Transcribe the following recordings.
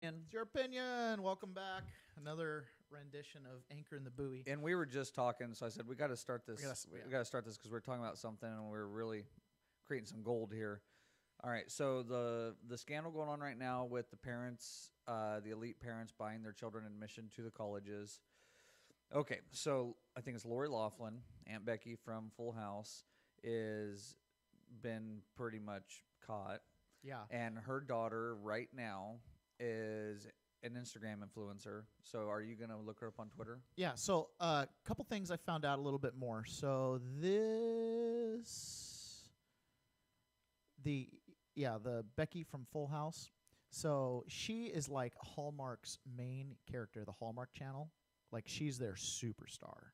It's your opinion. Welcome back. Another rendition of Anchor in the Buoy. And we were just talking, so I said we got to start this. We Yeah. got to start this because we're talking about something, and we're really creating some gold here. All right, so the scandal going on right now with the parents, the elite parents buying their children admission to the colleges. Okay, so I think it's Lori Loughlin, Aunt Becky from Full House, is been pretty much caught. Yeah. And her daughter right now is an Instagram influencer. So are you going to look her up on Twitter? Yeah. So a couple things I found out a little bit more. So the Becky from Full House. So she is like Hallmark's main character, the Hallmark Channel. Like she's their superstar.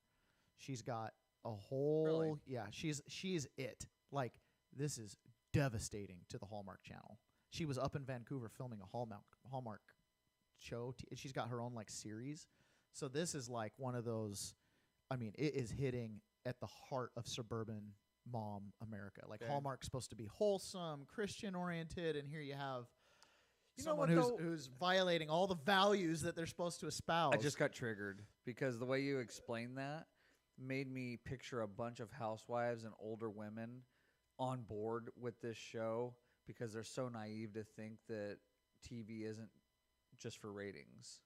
She's got a whole she's it. Like this is devastating to the Hallmark Channel. She was up in Vancouver filming a Hallmark show. She's got her own like series. So this is like one of those. I mean, it is hitting at the heart of suburban mom America. Like Hallmark's supposed to be wholesome, Christian oriented, and here you have someone who's violating all the values that they're supposed to espouse. I just got triggered because the way you explained that made me picture a bunch of housewives and older women on board with this show because they're so naive to think that TV isn't just for ratings.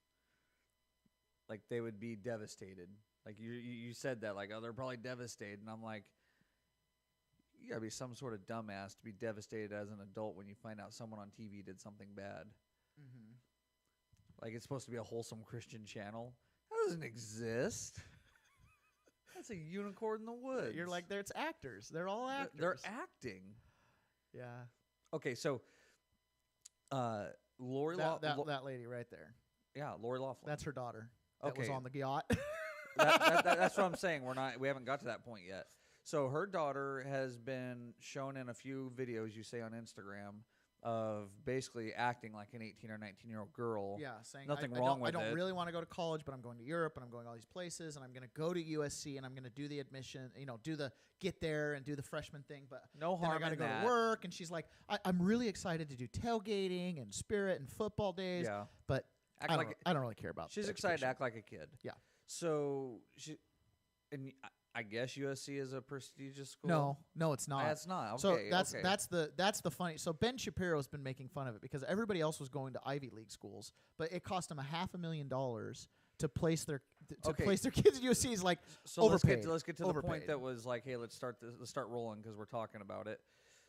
Like they would be devastated. Like you said that, like, oh, they're probably devastated. And I'm like, you gotta be some sort of dumbass to be devastated as an adult when you find out someone on TV did something bad. Mm-hmm. Like it's supposed to be a wholesome Christian channel. That doesn't exist. That's a unicorn in the woods. You're like, it's actors. They're all actors. They're acting. Yeah. Okay, so Lori that lady right there. Yeah, Lori Loughlin. That's her daughter. That was Okay. on the yacht. That's what I'm saying. We haven't got to that point yet. So her daughter has been shown in a few videos you say on Instagram of basically acting like an 18 or 19-year-old girl. Yeah, saying nothing wrong with it. I don't really want to go to college, but I'm going to Europe and I'm going all these places and I'm going to go to USC and I'm going to do the admission, get there and do the freshman thing. But no harm then I got to go that. to work. And she's like, I'm really excited to do tailgating and spirit and football days. Yeah, but I don't really care about. She's excited to act like a kid. Yeah. So I guess USC is a prestigious school. No, it's not. That's not. So Okay, that's the funny. So Ben Shapiro's been making fun of it because everybody else was going to Ivy League schools, but it cost them $500,000 to place their kids at USC. He's like, so overpaid. Let's get to the point that was like, hey, let's start rolling because we're talking about it.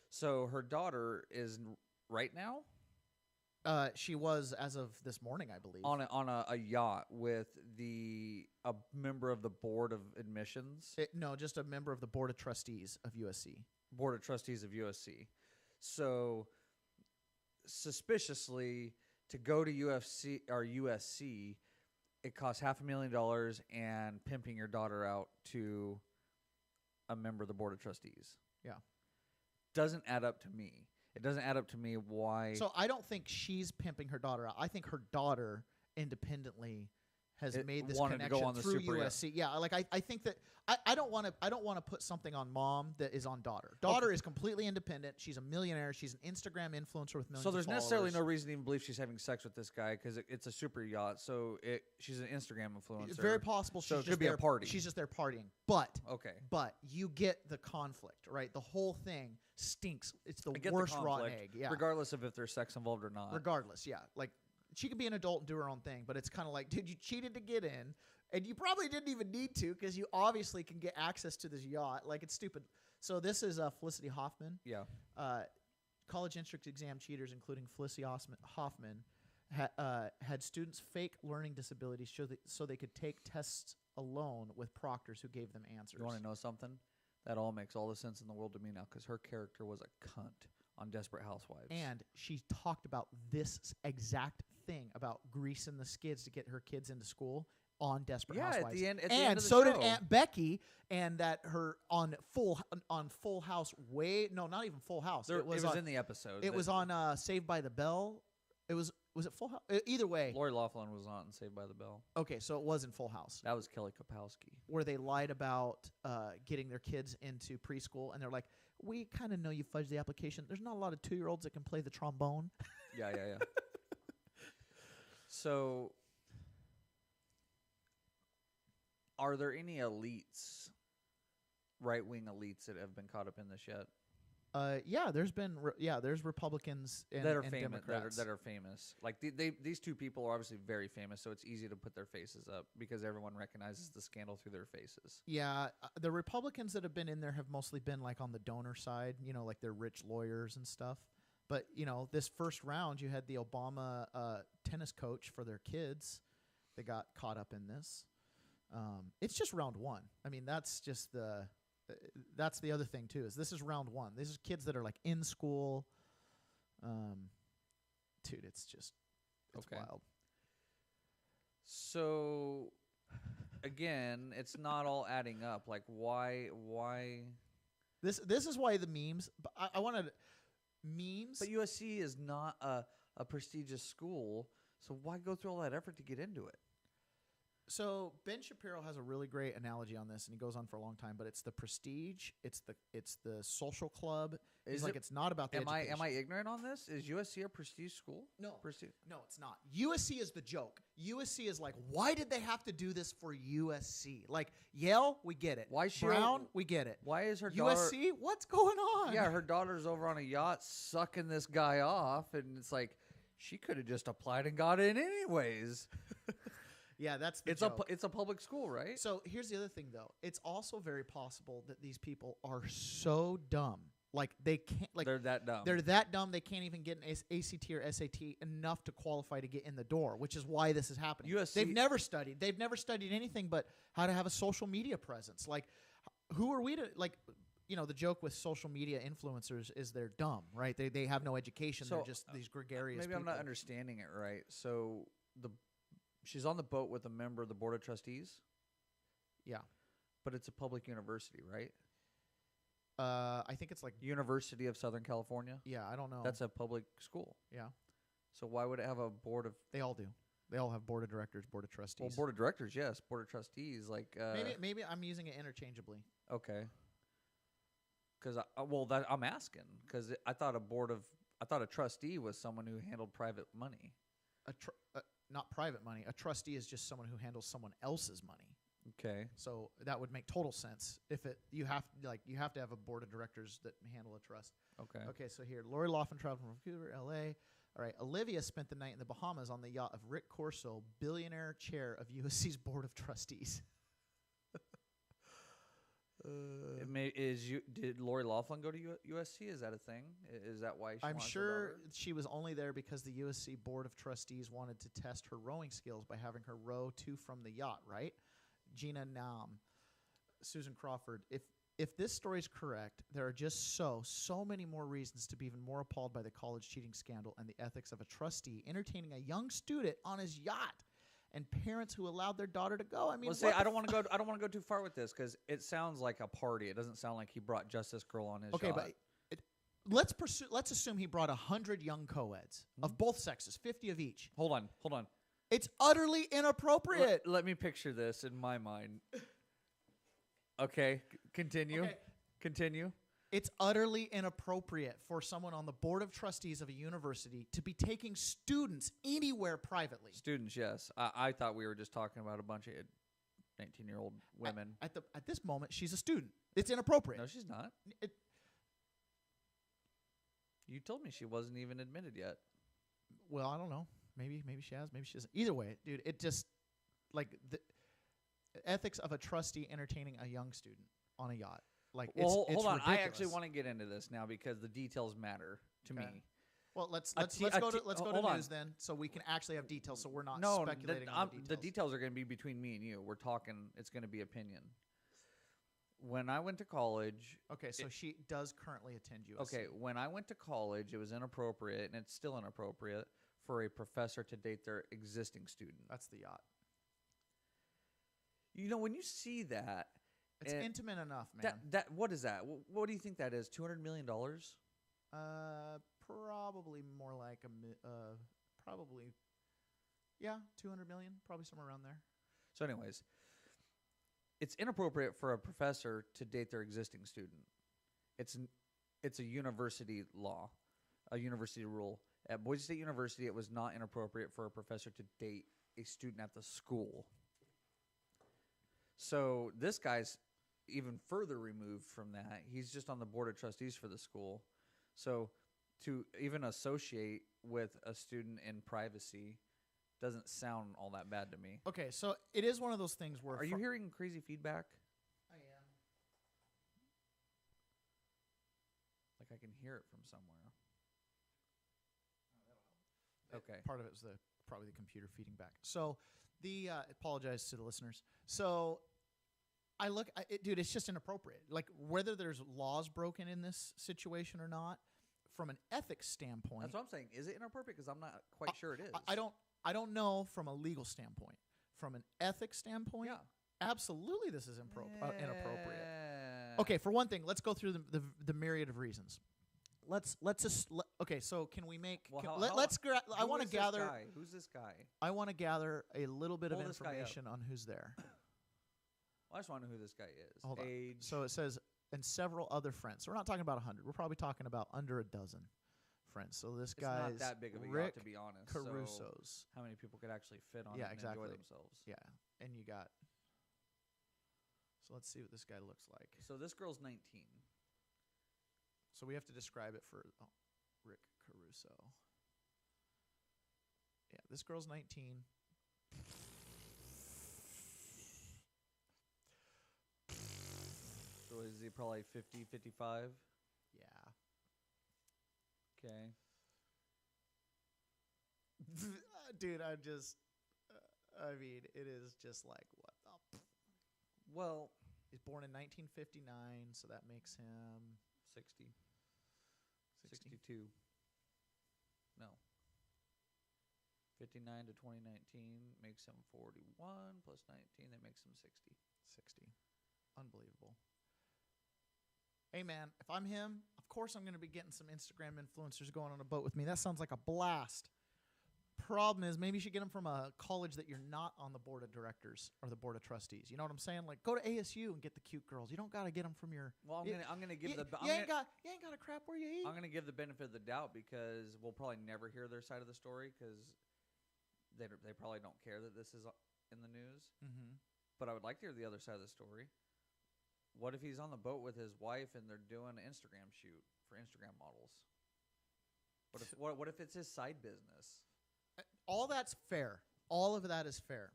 So her daughter is right now. She was as of this morning, I believe, on a yacht with a member of the board of admissions. No, just a member of the board of trustees of USC. Board of trustees of USC. So suspiciously, to go to UFC or USC, it costs $500,000 and pimping your daughter out to a member of the board of trustees. Yeah, doesn't add up to me. It doesn't add up to me why. So I don't think she's pimping her daughter out. I think her daughter independently has made this connection through USC. Yeah, like I think that I don't want to put something on mom that is on daughter. Daughter is completely independent. She's a millionaire. She's an Instagram influencer with millions. So there's of followers. necessarily no reason to even believe she's having sex with this guy because it's a super yacht. So she's an Instagram influencer. It's very possible. So it could be a party. She's just there partying. But okay. But you get the conflict, right? The whole thing stinks. It's the worst rotten egg. Yeah. Regardless of if there's sex involved or not. Regardless, yeah. Like she could be an adult and do her own thing, but it's kind of like, dude, you cheated to get in, and you probably didn't even need to because you obviously can get access to this yacht. Like it's stupid. So this is Felicity Hoffman. Yeah. College entrance exam cheaters, including Felicity Hoffman, had students fake learning disabilities so they could take tests alone with proctors who gave them answers. You want to know something? That all makes all the sense in the world to me now because her character was a cunt on Desperate Housewives. And she talked about this exact thing about greasing the skids to get her kids into school on Desperate Housewives. At the end of and the so show. did Aunt Becky, and that her on Full House. Not even Full House. It was in the episode. It was on Saved by the Bell. Was it Full House? Either way. Lori Loughlin was on Saved by the Bell. Okay, so it was in Full House. That was Kelly Kapowski. Where they lied about getting their kids into preschool, and they're like, we kind of know you fudged the application. There's not a lot of 2-year-olds that can play the trombone. Yeah. So, are there any elites, right-wing elites, that have been caught up in this yet? Yeah, there's Republicans and, That are and famous. Democrats. That are famous. Like these two people are obviously very famous, so it's easy to put their faces up because everyone recognizes the scandal through their faces. Yeah, the Republicans that have been in there have mostly been like on the donor side, like they're rich lawyers and stuff. But, this first round, you had the Obama tennis coach for their kids that got caught up in this. It's just round one. I mean, that's just that's the other thing, too, is this is round one. These are kids that are like in school. Dude, it's wild. So, again, it's not all adding up. Like, why? This is why the memes. But I wanted memes. But USC is not a prestigious school, so why go through all that effort to get into it? So Ben Shapiro has a really great analogy on this, and he goes on for a long time. But it's the prestige, it's the social club. It's not about the education. Am I ignorant on this? Is USC a prestige school? No, prestige. No, it's not. USC is the joke. USC is like, why did they have to do this for USC? Like Yale, we get it. Why Brown, we get it. Why is her daughter USC? What's going on? Yeah, her daughter's over on a yacht sucking this guy off, and it's like she could have just applied and got in anyways. Yeah, that's the joke. It's a public school, right? So here's the other thing, though. It's also very possible that these people are so dumb, like they can't. Like they're that dumb. They're that dumb. They can't even get an ACT or SAT enough to qualify to get in the door, which is why this is happening. USC, they've never studied. They've never studied anything but how to have a social media presence. Like, who are we to like? The joke with social media influencers is they're dumb, right? They have no education. So, they're just these gregarious. Maybe people. I'm not understanding it right. So she's on the boat with a member of the board of trustees. Yeah, but it's a public university, right? I think it's like University of Southern California. Yeah, I don't know. That's a public school. Yeah. So why would it have a board of? They all do. They all have board of directors, board of trustees. Well, board of directors, yes. Board of trustees, like maybe I'm using it interchangeably. Okay. Because I'm asking because I thought a trustee was someone who handled private money. Not private money. A trustee is just someone who handles someone else's money. Okay. So that would make total sense. You have to have a board of directors that handle a trust. Okay. Okay. So here, Lori Laughlin traveled from Vancouver, L.A. All right. Olivia spent the night in the Bahamas on the yacht of Rick Corso, billionaire chair of USC's board of trustees. Did Lori Laughlin go to USC? Is that a thing? Is that why I'm sure she was only there because the USC Board of Trustees wanted to test her rowing skills by having her row to from the yacht, right? Gina Nam, Susan Crawford. If this story is correct, there are just so many more reasons to be even more appalled by the college cheating scandal and the ethics of a trustee entertaining a young student on his yacht. And parents who allowed their daughter to go. I mean, I don't want to go too far with this because it sounds like a party. It doesn't sound like he brought Justice Girl on his yacht. Okay, but let's assume he brought 100 young co-eds of both sexes, 50 of each. Hold on. It's utterly inappropriate. Let me picture this in my mind. Okay, continue. Okay. Continue. It's utterly inappropriate for someone on the board of trustees of a university to be taking students anywhere privately. Students, yes. I thought we were just talking about a bunch of 19-year-old women. At this moment, she's a student. It's inappropriate. No, she's not. You told me she wasn't even admitted yet. Well, I don't know. Maybe she has. Maybe she isn't. Either way, dude, it just like the ethics of a trustee entertaining a young student on a yacht. Like, hold on. ridiculous. I actually want to get into this now because the details matter to me. Well, let's go to news then, so we can actually have details, so we're not speculating on the details. The details are going to be between me and you. We're talking. It's going to be opinion. When I went to college, okay, so she does currently attend USC. Okay, when I went to college, it was inappropriate, and it's still inappropriate for a professor to date their existing student. That's the yacht. When you see that. It's intimate enough, man. What is that? What do you think that is? $200 million? Probably more like probably, yeah, 200 million, probably somewhere around there. So, anyways, it's inappropriate for a professor to date their existing student. It's a university law, a university rule. At Boise State University, it was not inappropriate for a professor to date a student at the school. So this guy's even further removed from that. He's just on the board of trustees for the school. So to even associate with a student in privacy doesn't sound all that bad to me. Okay, so it is one of those things where... Are you hearing crazy feedback? I am. Like I can hear it from somewhere. Okay. Part of it was probably the computer feeding back. So apologize to the listeners. So dude, it's just inappropriate. Like whether there's laws broken in this situation or not, from an ethics standpoint. That's what I'm saying. Is it inappropriate? Because I'm not quite sure it is. I don't know from a legal standpoint. From an ethics standpoint, absolutely this is inappropriate. Okay, for one thing, let's go through the myriad of reasons. Okay, so can we make? Well, I want to gather. Who's this guy? I want to gather a little bit Pull of this guy information on who's there. Well, I just want to know who this guy is. Hold on. Age. So it says, and several other friends. So we're not talking about 100. We're probably talking about under a dozen friends. So this guy's not that big of a Rick yacht, to be honest. Caruso's. So how many people could actually fit on it and exactly. enjoy themselves? Yeah, and you got. So let's see what this guy looks like. So this girl's 19. So we have to describe it for Rick Caruso. Yeah, this girl's 19. So is he probably 50, 55? Yeah. Okay. Dude, I mean, it is just like, what the... Well... He's born in 1959, so that makes him... 60. 62. No. 59 to 2019 makes him 41 plus 19, that makes him 60. 60. Unbelievable. Hey, man, if I'm him, of course I'm going to be getting some Instagram influencers going on a boat with me. That sounds like a blast. Problem is, maybe you should get them from a college that you're not on the board of directors or the board of trustees. You know what I'm saying? Like, go to ASU and get the cute girls. You don't got to get them from your... Well, I'm gonna give the... You ain't got a crap where you eat. I'm going to give the benefit of the doubt because we'll probably never hear their side of the story because they probably don't care that this is in the news. Mm-hmm. But I would like to hear the other side of the story. What if he's on the boat with his wife and they're doing an Instagram shoot for Instagram models? What if it's his side business? All that's fair. All of that is fair.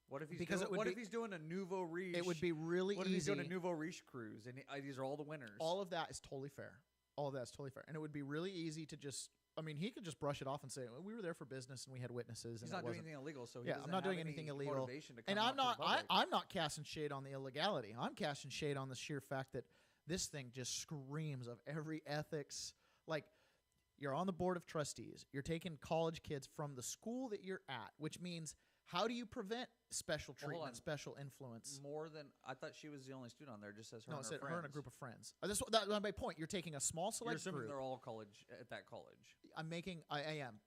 What if he's doing a nouveau riche? It would be really easy. What if he's doing a nouveau riche cruise and these are all the winners? All of that is totally fair. All of that is totally fair. And it would be really easy to just... I mean, he could just brush it off and say, well, we were there for business and we had witnesses. He's and not doing anything illegal, so I'm not doing anything illegal. And I'm not casting shade on the illegality. I'm casting shade on the sheer fact that this thing just screams of every ethics. Like, you're on the board of trustees. You're taking college kids from the school that you're at, which means how do you prevent special treatment, special influence? More than I thought she was the only student on there. Just says her. No, and it said her her and a group of friends. That's my point. You're taking a small select You're assuming group. They're all college at that college. I am.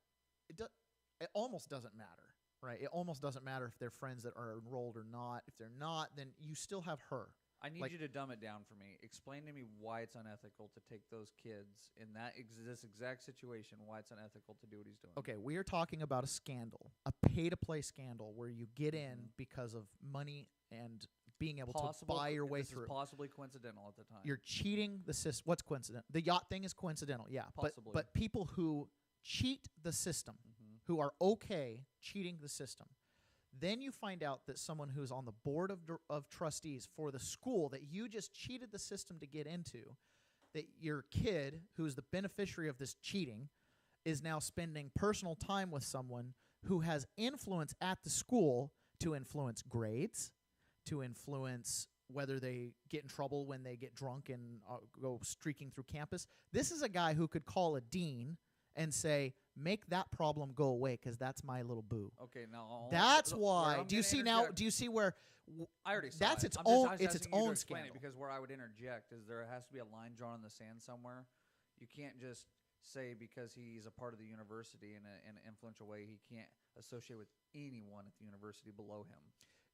It almost doesn't matter, right? It almost doesn't matter if they're friends that are enrolled or not. If they're not, then you still have her. I need you to dumb it down for me. Explain to me why it's unethical to take those kids in this exact situation, why it's unethical to do what he's doing. Okay, we are talking about a scandal, a pay-to-play scandal where you get in because of money and being able to buy your way through. This is possibly coincidental at the time. You're cheating the system. What's coincidental? The yacht thing is coincidental, yeah. Possibly. But people who cheat the system, who are okay cheating the system, then you find out that someone who's on the board of trustees for the school that you just cheated the system to get into, that your kid, who's the beneficiary of this cheating, is now spending personal time with someone who has influence at the school to influence grades, to influence whether they get in trouble when they get drunk and go streaking through campus. This is a guy who could call a dean and say, make that problem go away because that's my little boo. Okay, now that's why. Do you see now? Do you see where? I already saw that's it. its own. It's its own scandal. Because where I would interject is there has to be a line drawn in the sand somewhere. You can't just say because he's a part of the university in an influential way he can't associate with anyone at the university below him.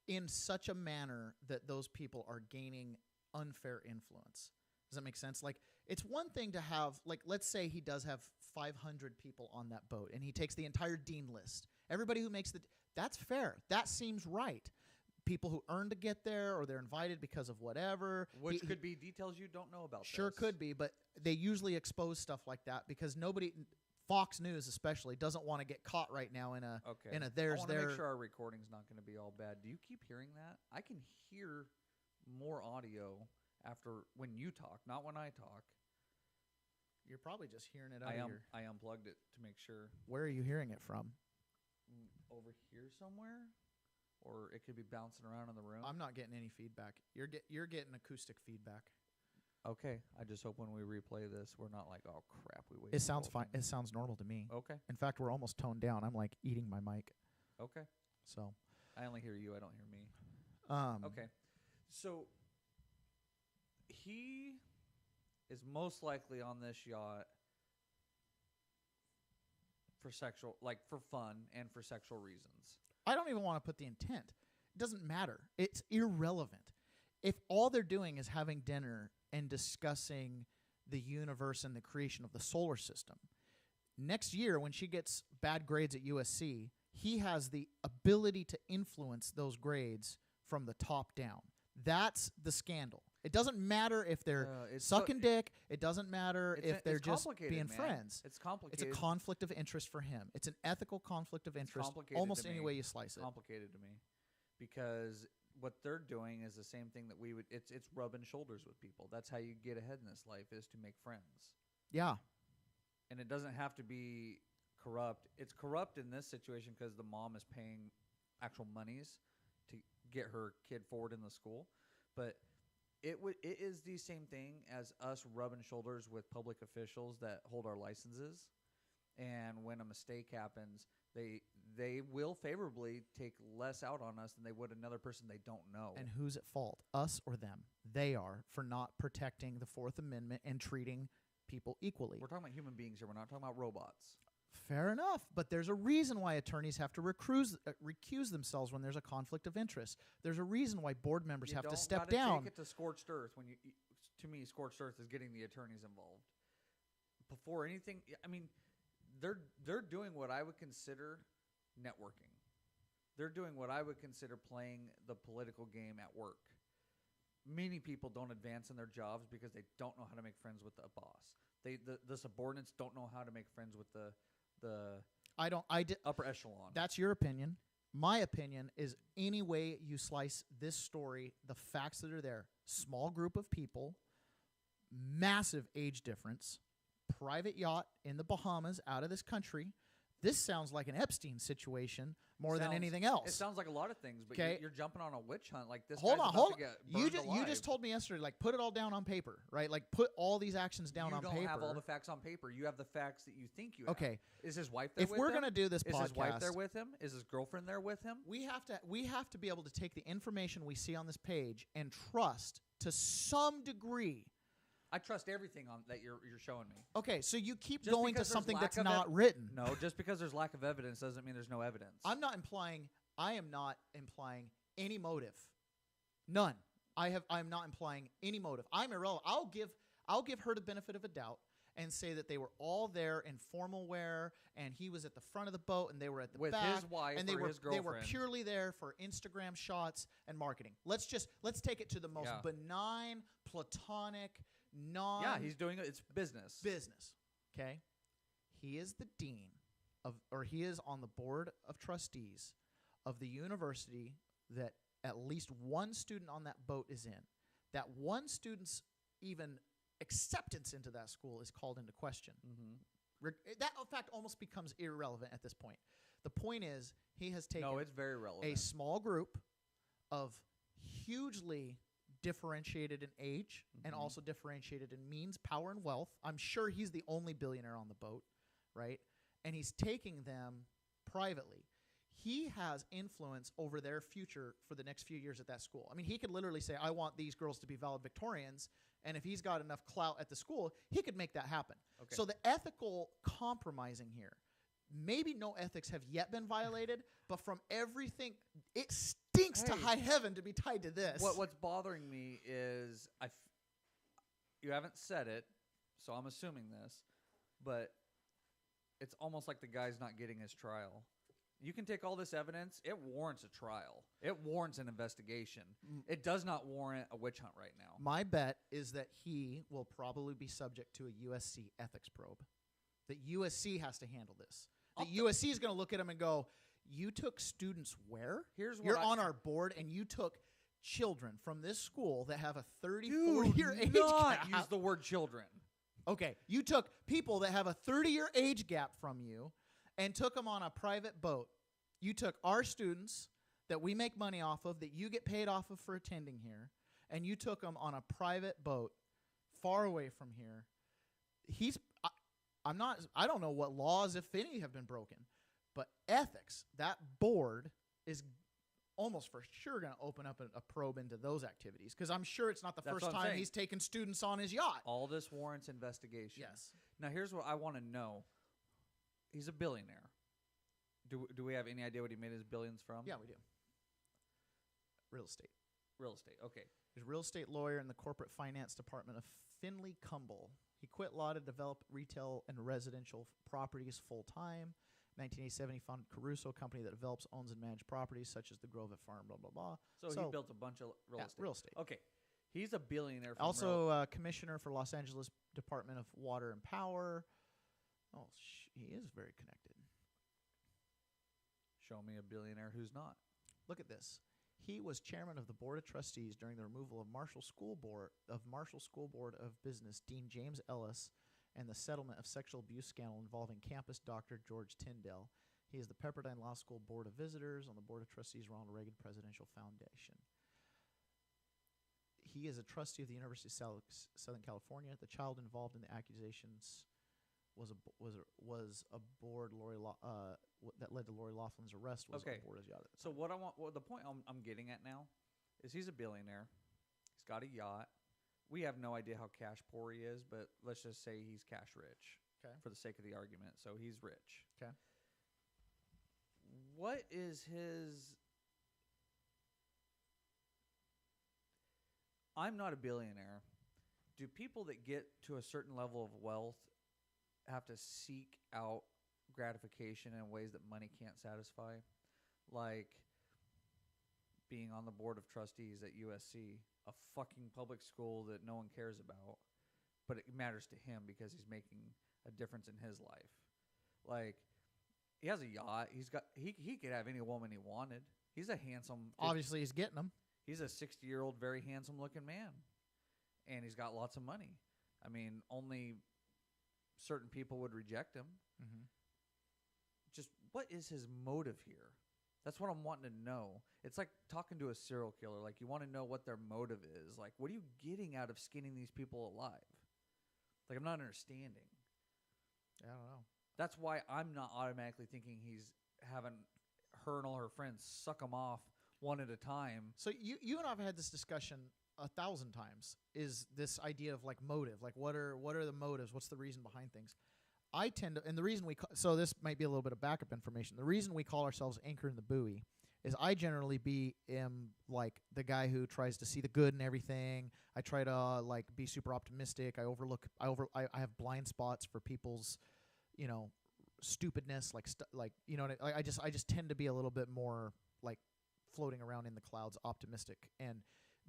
In such a manner that those people are gaining unfair influence. Does that make sense? Like It's one thing to have, like, let's say he does have 500 people on that boat, and he takes the entire dean list. Everybody who makes that's fair. That seems right. People who earn to get there, or they're invited because of whatever. Which could be details you don't know about. Sure could be, but they usually expose stuff like that because nobody, Fox News especially, doesn't want to get caught right now in a I want to make sure our recording's not going to be all bad. Do you keep hearing that? I can hear more audio after when you talk, not when I talk. You're probably just hearing it out of your... I unplugged it to make sure. Where are you hearing it from? Over here somewhere? Or it could be bouncing around in the room. I'm not getting any feedback. You're getting acoustic feedback. Okay. I just hope when we replay this, we're not like, oh, crap, we wasted. It sounds fine. It sounds normal to me. Okay. In fact, we're almost toned down. I'm like eating my mic. Okay. So. I only hear you. I don't hear me. Okay. So he is most likely on this yacht for sexual, like for fun and for sexual reasons. I don't even want to put the intent. It doesn't matter. It's irrelevant. If all they're doing is having dinner and discussing the universe and the creation of the solar system, next year when she gets bad grades at USC, he has the ability to influence those grades from the top down. That's the scandal. It doesn't matter if they're sucking dick. It doesn't matter if they're just being friends. It's complicated. It's a conflict of interest for him. It's an ethical conflict of interest almost any way you slice it. Complicated to me because what they're doing is the same thing that we would. It's rubbing shoulders with people. That's how you get ahead in this life, is to make friends. Yeah. And it doesn't have to be corrupt. It's corrupt in this situation because the mom is paying actual monies to get her kid forward in the school, but it is the same thing as us rubbing shoulders with public officials that hold our licenses, and when a mistake happens, they will favorably take less out on us than they would another person they don't know. And who's at fault, us or them? They are, for not protecting the Fourth Amendment and treating people equally. We're talking about human beings here. We're not talking about robots. Fair enough, but there's a reason why attorneys have to recuse themselves when there's a conflict of interest. There's a reason why board members have to step down. Take it to scorched earth when you. To me, scorched earth is getting the attorneys involved. Before anything, I mean, they're doing what I would consider networking. They're doing what I would consider playing the political game at work. Many people don't advance in their jobs because they don't know how to make friends with the boss. The subordinates don't know how to make friends with the upper echelon. That's your opinion. My opinion is any way you slice this story, the facts that are there, small group of people, massive age difference, private yacht in the Bahamas, out of this country. This sounds like an Epstein situation more than anything else. It sounds like a lot of things, but you're jumping on a witch hunt like this. Hold on. You just told me yesterday, like, put it all down on paper, right? Like, put all these actions down on paper. You don't have all the facts on paper. You have the facts that you think you have. Okay. Is his wife there with him? If we're going to do this podcast. Is his wife there with him? Is his girlfriend there with him? We have to be able to take the information we see on this page and trust to some degree. I trust everything on that you're showing me. Okay, so you keep going to something that's not written. No, just because there's lack of evidence doesn't mean there's no evidence. I am not implying any motive. None. I'm not implying any motive. I'm irrelevant. I'll give her the benefit of a doubt and say that they were all there in formal wear, and he was at the front of the boat, and they were at the back with his wife and or his girlfriend. They were purely there for Instagram shots and marketing. Let's take it to the most benign, platonic. He's doing it. It's business. Okay, he is the dean he is on the board of trustees of the university that at least one student on that boat is in. That one student's even acceptance into that school is called into question. Mm-hmm. That, in fact, almost becomes irrelevant at this point. The point is, he has taken it's very relevant. A small group of hugely differentiated in age and also differentiated in means, power, and wealth. I'm sure he's the only billionaire on the boat, right? And he's taking them privately. He has influence over their future for the next few years at that school. I mean, he could literally say, I want these girls to be valedictorians, and if he's got enough clout at the school, he could make that happen. Okay. So the ethical compromising here, maybe no ethics have yet been violated, but from everything, it stinks to high heaven to be tied to this. What's bothering me is you haven't said it, so I'm assuming this, but it's almost like the guy's not getting his trial. You can take all this evidence. It warrants a trial. It warrants an investigation. It does not warrant a witch hunt right now. My bet is that he will probably be subject to a USC ethics probe. That USC has to handle this. That USC is going to look at him and go, you took students where? You're on our board, and you took children from this school that have a 34-year age gap. Use the word children. Okay, you took people that have a 30-year age gap from you and took them on a private boat. You took our students that we make money off of, that you get paid off of for attending here, and you took them on a private boat far away from here. I don't know what laws, if any, have been broken, but ethics, that board is almost for sure going to open up a probe into those activities, because I'm sure it's not the first time he's taken students on his yacht. All this warrants investigation. Yes. Now, here's what I want to know. He's a billionaire. Do we have any idea what he made his billions from? Yeah, we do. Real estate. Real estate. Okay. He's a real estate lawyer in the corporate finance department of Finley Cumble. He quit law to develop retail and residential properties full-time. 1987, he founded Caruso, a company that develops, owns, and manages properties such as the Grove Farm, blah, blah, blah. So he built a bunch of real estate. Real estate. Okay. He's a billionaire. From also commissioner for Los Angeles Department of Water and Power. Oh, he is very connected. Show me a billionaire who's not. Look at this. He was chairman of the board of trustees during the removal of Marshall School Board of Business Dean James Ellis and the settlement of sexual abuse scandal involving campus doctor George Tyndale. He is the Pepperdine Law School Board of Visitors on the board of trustees Ronald Reagan Presidential Foundation. He is a trustee of the University of Southern California. The child involved in the accusations was a board that led to Lori Laughlin's arrest. Was okay. On board as yacht. So the point I'm getting at now is he's a billionaire. He's got a yacht. We have no idea how cash poor he is, but let's just say he's cash rich. Okay. For the sake of the argument, so he's rich. Okay. What is his? I'm not a billionaire. Do people that get to a certain level of wealth have to seek out gratification in ways that money can't satisfy? Like being on the board of trustees at USC, a fucking public school that no one cares about, but it matters to him because he's making a difference in his life. Like, he has a yacht. He could have any woman he wanted. He's a handsome. Obviously, he's getting them. He's a 60-year-old, very handsome-looking man, and he's got lots of money. I mean, only certain people would reject him. Mm-hmm. Just what is his motive here? That's what I'm wanting to know. It's like talking to a serial killer. Like, you want to know what their motive is. Like, what are you getting out of skinning these people alive? Like, I'm not understanding. I don't know. That's why I'm not automatically thinking he's having her and all her friends suck him off one at a time. So you and I have had this discussion 1,000 times. Is this idea of like motive? Like, what are the motives? What's the reason behind things? I tend to, and the reason so this might be a little bit of backup information. The reason we call ourselves Anchor in the Buoy is I generally am like the guy who tries to see the good in everything. I try to like be super optimistic. I have blind spots for people's, stupidness, I just tend to be a little bit more like floating around in the clouds, optimistic, and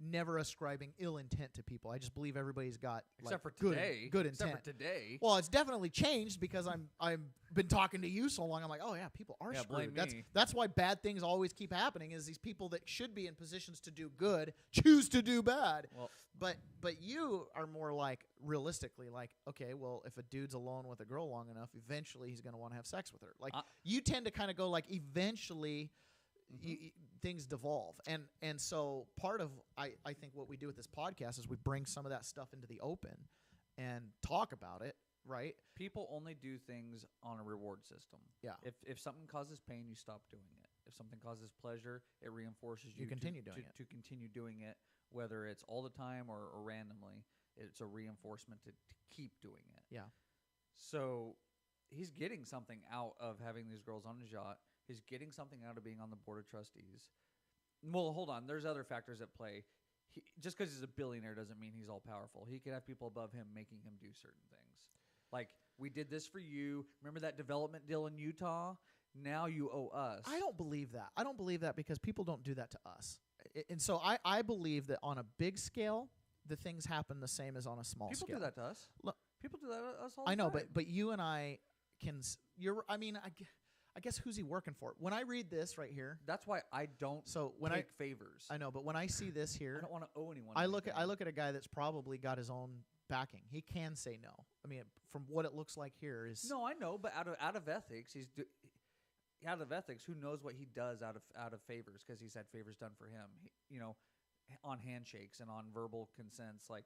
never ascribing ill intent to people. I just believe everybody's got except like, for today. Good intent. Except for today. Well, it's definitely changed because I've been talking to you so long. I'm like, oh yeah, people are screwed. That's why bad things always keep happening. Is these people that should be in positions to do good choose to do bad. Well, but you are more like realistically like, okay, well, if a dude's alone with a girl long enough, eventually he's going to want to have sex with her. Like you tend to kind of go like eventually. Mm-hmm. Things devolve, and so part of I think what we do with this podcast is we bring some of that stuff into the open and talk about it. Right? People only do things on a reward system. Yeah. If something causes pain, you stop doing it. If something causes pleasure, it reinforces you continue to continue doing it, whether it's all the time or randomly. It's a reinforcement to keep doing it. Yeah. So he's getting something out of having these girls on his yacht. He's getting something out of being on the board of trustees. Well, hold on. There's other factors at play. just because he's a billionaire doesn't mean he's all powerful. He can have people above him making him do certain things. Like, we did this for you. Remember that development deal in Utah? Now you owe us. I don't believe that. I don't believe that because people don't do that to us. And so I believe that on a big scale, the things happen the same as on a small scale. People do that to us. Look, people do that to us all the I know, time. but you and I can. I guess who's he working for? When I read this right here, that's why I don't take favors. I know, but when I see this here, I don't want to owe anyone. I look at a guy that's probably got his own backing. He can say no. I mean, from what it looks like here is no. I know, but out of ethics, out of ethics. Who knows what he does out of favors because he's had favors done for him. On handshakes and on verbal consents, like.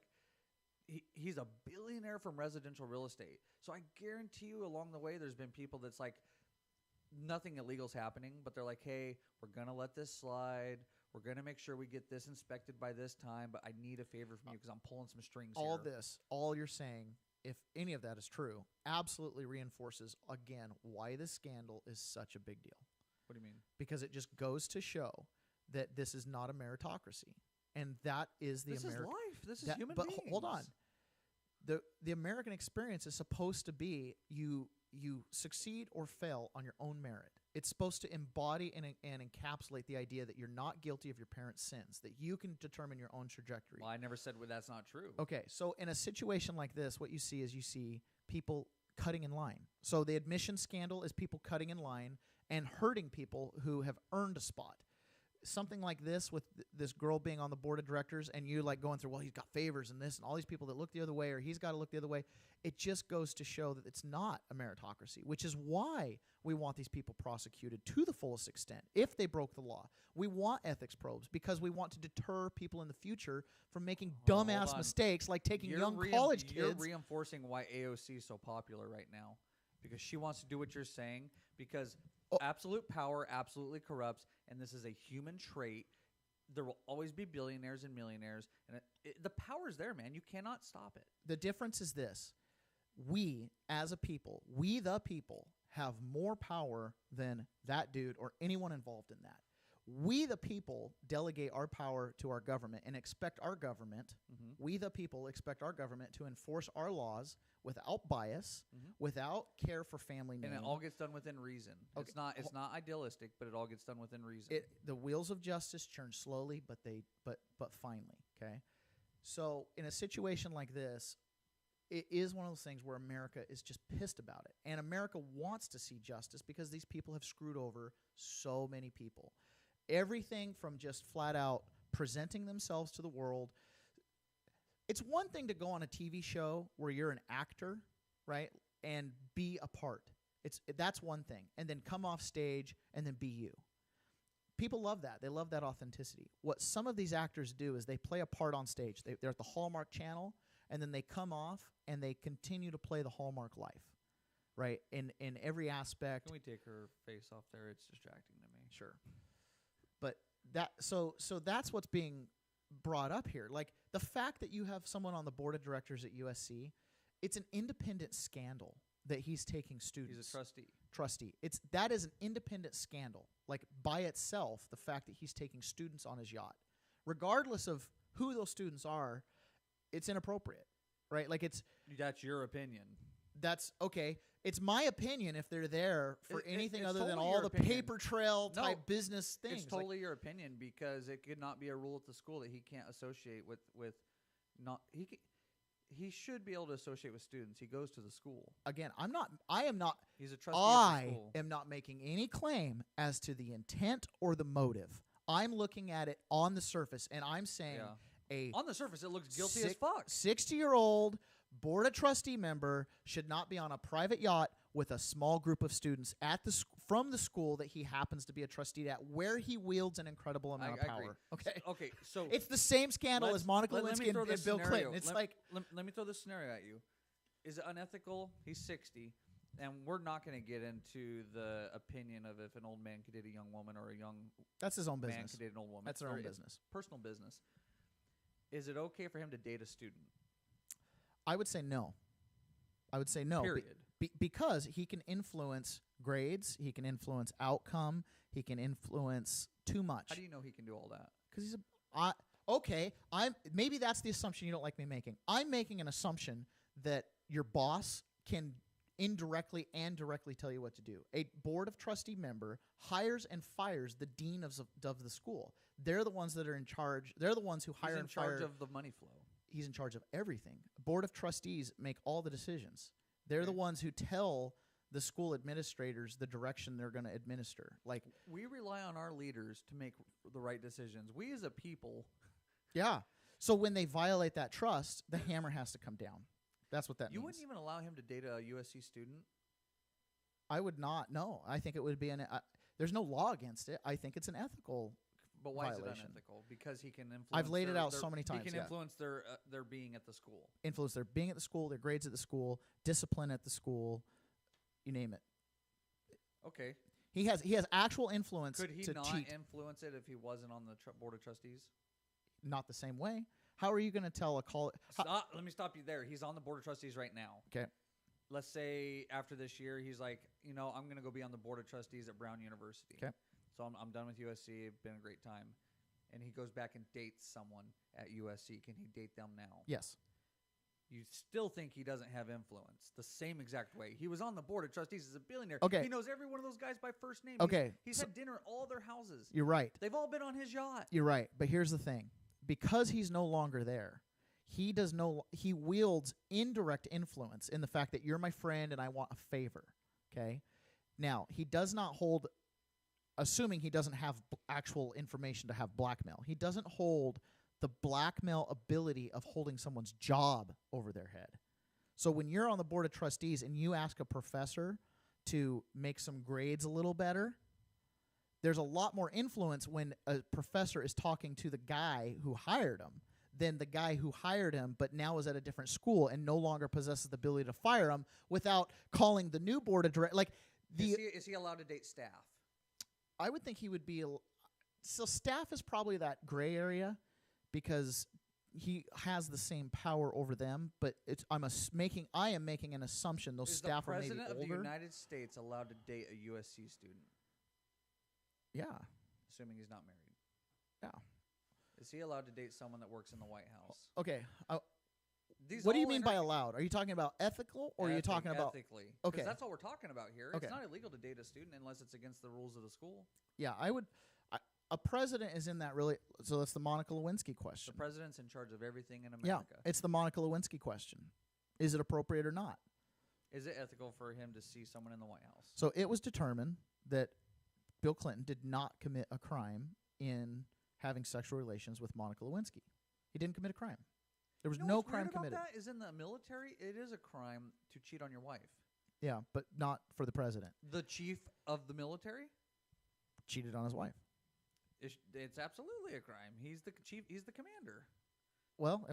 He's a billionaire from residential real estate. So I guarantee you along the way there's been people that's like nothing illegal's happening, but they're like, hey, we're going to let this slide. We're going to make sure we get this inspected by this time, but I need a favor from you because I'm pulling some strings here. All you're saying, if any of that is true, absolutely reinforces, again, why this scandal is such a big deal. What do you mean? Because it just goes to show that this is not a meritocracy. And that is the American. This is life. This is human beings. But hold on. The American experience is supposed to be you succeed or fail on your own merit. It's supposed to embody and encapsulate the idea that you're not guilty of your parents' sins, that you can determine your own trajectory. Well, I never said that's not true. Okay, so in a situation like this, what you see people cutting in line. So the admission scandal is people cutting in line and hurting people who have earned a spot. Something like this with this girl being on the board of directors and you like going through, well, he's got favors and this and all these people that look the other way or he's got to look the other way. It just goes to show that it's not a meritocracy, which is why we want these people prosecuted to the fullest extent if they broke the law. We want ethics probes because we want to deter people in the future from making dumbass mistakes like taking young college kids. You're reinforcing why AOC is so popular right now because she wants to do what you're saying because absolute power absolutely corrupts, and this is a human trait. There will always be billionaires and millionaires, and the power's there, man. You cannot stop it. The difference is this. We, as a people, the people, have more power than that dude or anyone involved in that. We, the people, delegate our power to our government and expect our government, we, the people, expect our government to enforce our laws without bias, without care for family name. And it all gets done within reason. Okay. It's not idealistic, but it all gets done within reason. The wheels of justice churn slowly, but finally, okay? So in a situation like this, it is one of those things where America is just pissed about it. And America wants to see justice because these people have screwed over so many people. Everything from just flat out presenting themselves to the world. It's one thing to go on a TV show where you're an actor, right, and be a part. That's one thing. And then come off stage and then be you. People love that. They love that authenticity. What some of these actors do is they play a part on stage. They're at the Hallmark Channel, and then they come off and they continue to play the Hallmark life, right, in every aspect. Can we take her face off there? It's distracting to me. Sure. But so that's what's being brought up here. Like the fact that you have someone on the board of directors at USC, it's an independent scandal that he's taking students. He's a trustee. Trustee. That is an independent scandal. Like by itself, the fact that he's taking students on his yacht, regardless of who those students are, it's inappropriate, right? Like that's your opinion. That's okay. It's my opinion if they're there for anything other than totally all the opinion. paper trail type business things. It's totally your opinion because it could not be a rule at the school that he can't associate with not he should be able to associate with students. He goes to the school. Again, I am not He's a trustee of the school. I am not making any claim as to the intent or the motive. I'm looking at it on the surface and I'm saying on the surface it looks guilty as fuck. 60-year-old board of trustee member should not be on a private yacht with a small group of students from the school that he happens to be a trustee at, where he wields an incredible amount of power. Okay, so it's the same scandal as Monica Lewinsky and Bill Clinton. It's let me throw this scenario at you. Is it unethical? He's 60, and we're not going to get into the opinion of if an old man could date a young woman or a young that's his own man business. could date an old woman. That's their own business. Personal business. Is it okay for him to date a student? I would say no. Period. Because he can influence grades, he can influence outcome, he can influence too much. How do you know he can do all that? Because Okay, maybe that's the assumption you don't like me making. I'm making an assumption that your boss can indirectly and directly tell you what to do. A board of trustee member hires and fires the dean of the school. They're the ones that are in charge. They're the ones who hire and fire. He's in charge of the money flow. He's in charge of everything. Board of trustees make all the decisions. They're the ones who tell the school administrators the direction they're going to administer. Like, we rely on our leaders to make the right decisions. We as a people. Yeah. So when they violate that trust, the hammer has to come down. That's what that means. You wouldn't even allow him to date a USC student? I would not. No. I think it would be there's no law against it. I think it's an ethical But why violation. is it unethical? Because he can influence. I've laid it out so many times. He can influence their being at the school. Influence their being at the school, their grades at the school, discipline at the school, you name it. Okay. He has actual influence. Could he to not cheat. influence it if he wasn't on the board of trustees? Not the same way. How are you going to tell a college? Let me stop you there. He's on the board of trustees right now. Okay. Let's say after this year, he's like, I'm going to go be on the board of trustees at Brown University. Okay. So I'm done with USC. It's been a great time. And he goes back and dates someone at USC. Can he date them now? Yes. You still think he doesn't have influence the same exact way. He was on the board of trustees as a billionaire. Okay. He knows every one of those guys by first name. Okay. He's had dinner at all their houses. You're right. They've all been on his yacht. You're right. But here's the thing. Because he's no longer there, he wields indirect influence in the fact that you're my friend and I want a favor. Okay? Now, he does not hold, assuming he doesn't have actual information to have blackmail, he doesn't hold the blackmail ability of holding someone's job over their head. So when you're on the board of trustees and you ask a professor to make some grades a little better, there's a lot more influence when a professor is talking to the guy who hired him than the guy who hired him but now is at a different school and no longer possesses the ability to fire him without calling the new board of directors. Like, is he allowed to date staff? I would think he would be. So staff is probably that gray area because he has the same power over them. But I am making an assumption those staff are maybe older. Is the President of the United States allowed to date a USC student? Yeah. Assuming he's not married. Yeah. Is he allowed to date someone that works in the White House? Okay. What do you mean by allowed? Are you talking about ethical or are you talking about ethically? Okay. That's all we're talking about here. Okay. It's not illegal to date a student unless it's against the rules of the school. Yeah, a president is in that really. So that's the Monica Lewinsky question. The president's in charge of everything in America. Yeah, it's the Monica Lewinsky question. Is it appropriate or not? Is it ethical for him to see someone in the White House? So it was determined that Bill Clinton did not commit a crime in having sexual relations with Monica Lewinsky. He didn't commit a crime. There was no crime committed. That is in the military, it is a crime to cheat on your wife. Yeah, but not for the president. The chief of the military cheated on his wife. It's absolutely a crime. He's the chief. He's the commander. Well,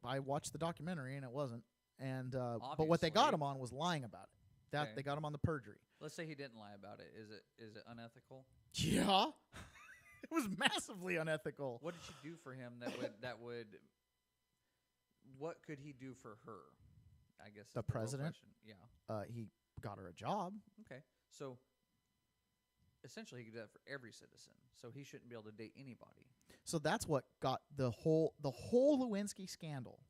I watched the documentary and it wasn't. And but what they got him on was lying about it. They got him on the perjury. Let's say he didn't lie about it. Is it unethical? Yeah, it was massively unethical. What did she do for him that would? What could he do for her? I guess the president. Yeah. He got her a job. Okay, so essentially he could do that for every citizen. So he shouldn't be able to date anybody. So that's what got the whole Lewinsky scandal.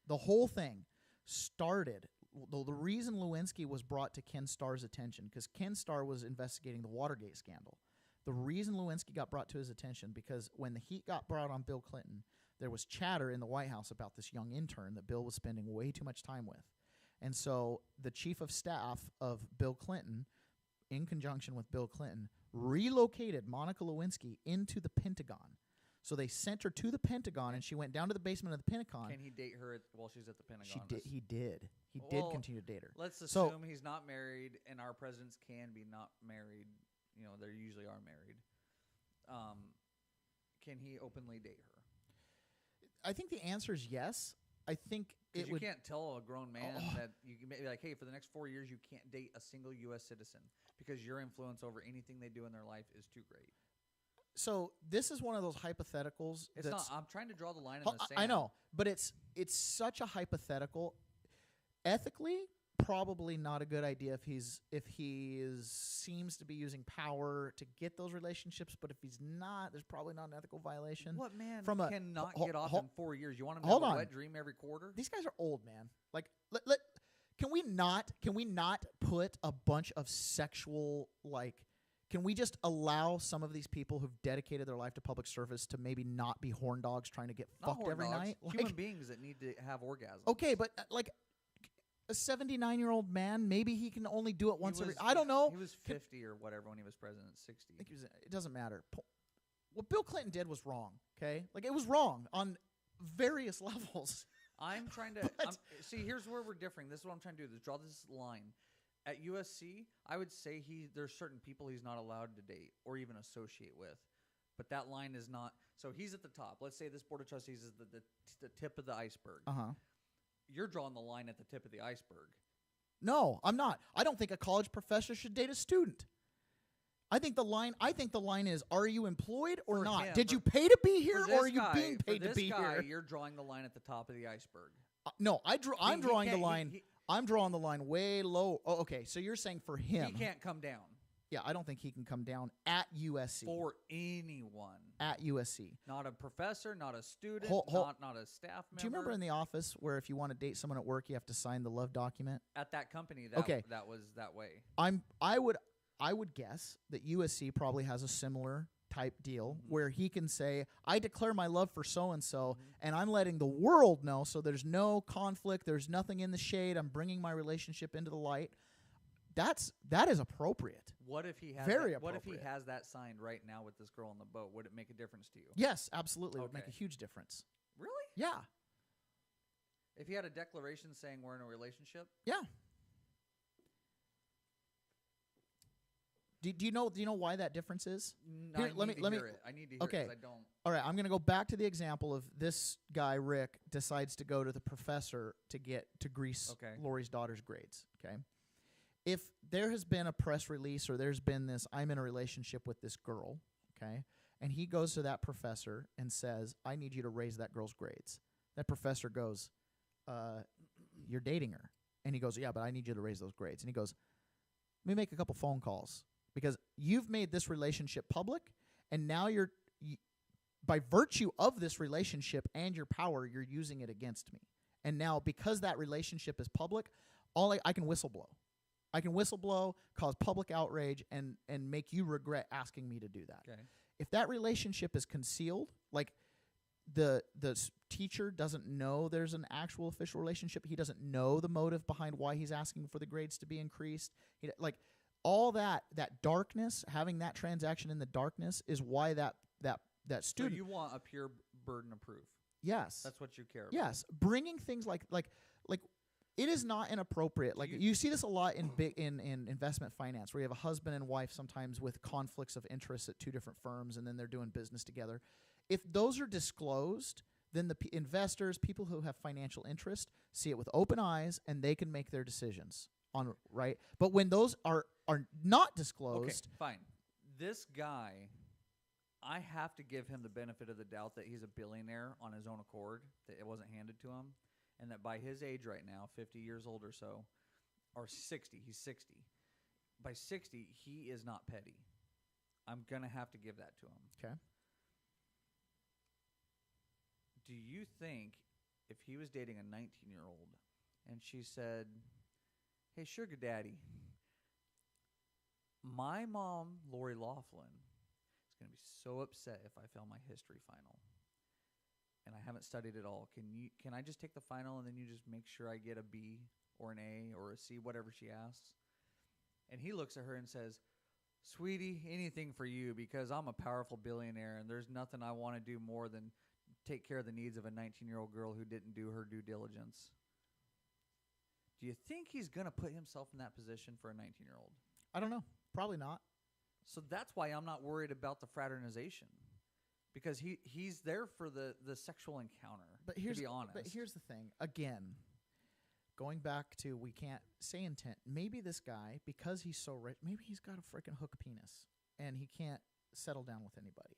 The whole thing started. The reason Lewinsky was brought to Ken Starr's attention, because Ken Starr was investigating the Watergate scandal. The reason Lewinsky got brought to his attention, because when the heat got brought on Bill Clinton, there was chatter in the White House about this young intern that Bill was spending way too much time with. And so the chief of staff of Bill Clinton, in conjunction with Bill Clinton, relocated Monica Lewinsky into the Pentagon. So they sent her to the Pentagon, and she went down to the basement of the Pentagon. Can he date her while she's at the Pentagon? He did. He did continue to date her. Let's assume he's not married, and our presidents can be not married. You know, they usually are married. Can he openly date her? I think the answer is yes. I think it would. You can't tell a grown man that you can be like, hey, for the next 4 years, you can't date a single U.S. citizen because your influence over anything they do in their life is too great. So this is one of those hypotheticals. It's not. I'm trying to draw the line in the sand. I know, but it's such a hypothetical. Ethically, probably not a good idea if seems to be using power to get those relationships. But if he's not, there's probably not an ethical violation. What man From cannot get off in 4 years? You want him to hold have a on. wet dream every quarter? These guys are old, man. Like, can we not put a bunch of sexual, like, can we just allow some of these people who've dedicated their life to public service to maybe not be horn dogs trying to get Not fucked horn every dogs, night? Human beings that need to have orgasms. Okay, but like a 79-year-old man, maybe he can only do it once every. I don't know. He was 50 or whatever when he was president. 60. I think it doesn't matter. What Bill Clinton did was wrong. Okay, like it was wrong on various levels. I'm trying to see. Here's where we're differing. This is what I'm trying to do. Is draw this line. At USC, I would say there's certain people he's not allowed to date or even associate with, but that line is not. So he's at the top. Let's say this board of trustees is the tip of the iceberg. You're drawing the line at the tip of the iceberg. No, I'm not. I don't think a college professor should date a student. I think the line is: are you employed or not? Did you pay to be here, or are you being paid to be here? You're drawing the line at the top of the iceberg. No, I'm drawing the line. I'm drawing the line way low. Oh, okay. So you're saying for him, he can't come down. Yeah, I don't think he can come down at USC. For anyone. At USC. Not a professor, not a student, not a staff member. Do you remember in the office where if you want to date someone at work, you have to sign the love document? At that company, that was that way. I would guess that USC probably has a similar type deal where he can say, I declare my love for so-and-so, and I'm letting the world know, so there's no conflict, there's nothing in the shade, I'm bringing my relationship into the light. That is appropriate. What if he has appropriate. What if he has that signed right now with this girl on the boat? Would it make a difference to you? Yes, absolutely. It would make a huge difference. Really? Yeah. If he had a declaration saying we're in a relationship? Yeah. Do you know why that difference is? Here, let me hear it. I need to hear it because I don't. All right, I'm going to go back to the example of this guy, Rick, decides to go to the professor to grease Lori's daughter's grades, okay? If there has been a press release or there's been this, I'm in a relationship with this girl, okay, and he goes to that professor and says, I need you to raise that girl's grades. That professor goes, you're dating her. And he goes, yeah, but I need you to raise those grades. And he goes, let me make a couple phone calls. Because you've made this relationship public, and now by virtue of this relationship and your power, you're using it against me. And now, because that relationship is public, I can whistleblow. I can whistleblow, cause public outrage, and make you regret asking me to do that. Okay. If that relationship is concealed, like the teacher doesn't know there's an actual official relationship, he doesn't know the motive behind why he's asking for the grades to be increased. All that darkness, having that transaction in the darkness, is why that student. So you want a pure burden of proof. Yes, that's what you care about. Yes, bringing things like it is not inappropriate. Like you see this a lot in investment finance, where you have a husband and wife sometimes with conflicts of interest at two different firms, and then they're doing business together. If those are disclosed, then the investors, people who have financial interest, see it with open eyes, and they can make their decisions on right. But when those are not disclosed, okay, fine. This guy, I have to give him the benefit of the doubt that he's a billionaire on his own accord, that it wasn't handed to him, and that by his age right now, 50 years old or so, or 60, he's 60. By 60, he is not petty. I'm going to have to give that to him. Okay. Do you think if he was dating a 19-year-old and she said, hey, sugar daddy, my mom, Lori Laughlin, is going to be so upset if I fail my history final, and I haven't studied at all. Can I just take the final and then you just make sure I get a B or an A or a C, whatever she asks? And he looks at her and says, sweetie, anything for you, because I'm a powerful billionaire and there's nothing I want to do more than take care of the needs of a 19-year-old girl who didn't do her due diligence. Do you think he's going to put himself in that position for a 19-year-old? I don't know. Probably not. So that's why I'm not worried about the fraternization, because he's there for the sexual encounter, to be honest. But here's the thing. Again, going back to we can't say intent. Maybe this guy, because he's so rich, maybe he's got a freaking hook penis, and he can't settle down with anybody.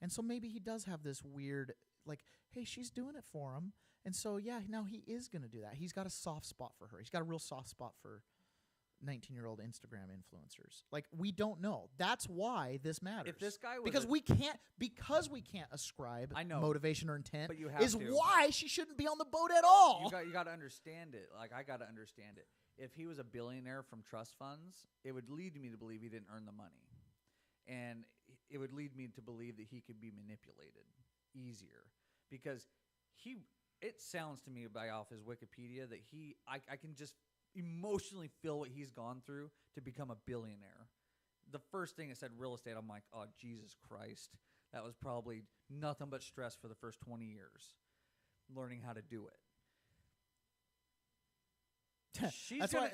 And so maybe he does have this weird, like, hey, she's doing it for him. And so, yeah, now he is going to do that. He's got a soft spot for her. He's got a real soft spot for 19-year-old Instagram influencers. Like, we don't know. That's why this matters. If this guy was because we can't ascribe motivation or intent, but you have is to. why she shouldn't be on the boat at all. You got to understand it. Like, I got to understand it. If he was a billionaire from trust funds, it would lead me to believe he didn't earn the money. And it would lead me to believe that he could be manipulated easier. Because it sounds to me off his Wikipedia that I can just emotionally feel what he's gone through to become a billionaire. The first thing it said real estate, I'm like, oh, Jesus Christ. That was probably nothing but stress for the first 20 years, learning how to do it.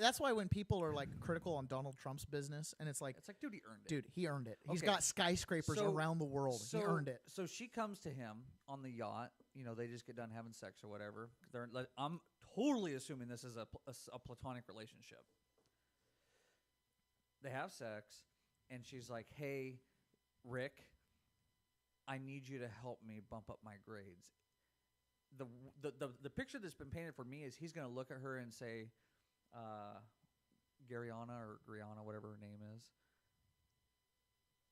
That's why when people are like critical on Donald Trump's business, and it's like, dude, he earned it. Dude, he earned it. He's got skyscrapers around the world. He earned it. So she comes to him on the yacht. You know, they just get done having sex or whatever. I'm totally assuming this is a platonic relationship. They have sex, and she's like, "Hey, Rick, I need you to help me bump up my grades." The picture that's been painted for me is he's going to look at her and say, Gariana or Griana, whatever her name is,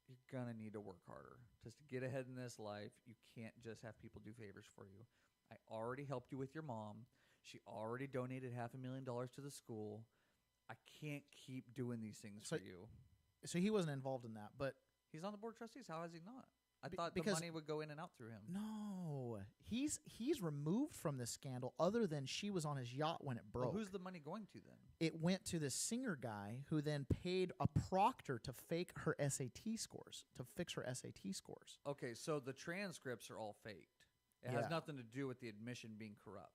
you're going to need to work harder. Just to get ahead in this life, you can't just have people do favors for you. I already helped you with your mom. She already donated $500,000 to the school. I can't keep doing these things for you. So he wasn't involved in that, but... He's on the board of trustees. How is he not? I thought the money would go in and out through him. No. He's removed from this scandal other than she was on his yacht when it broke. Well, who's the money going to then? It went to this singer guy who then paid a proctor to fake her SAT scores, to fix her SAT scores. Okay, so the transcripts are all faked. It has nothing to do with the admission being corrupt.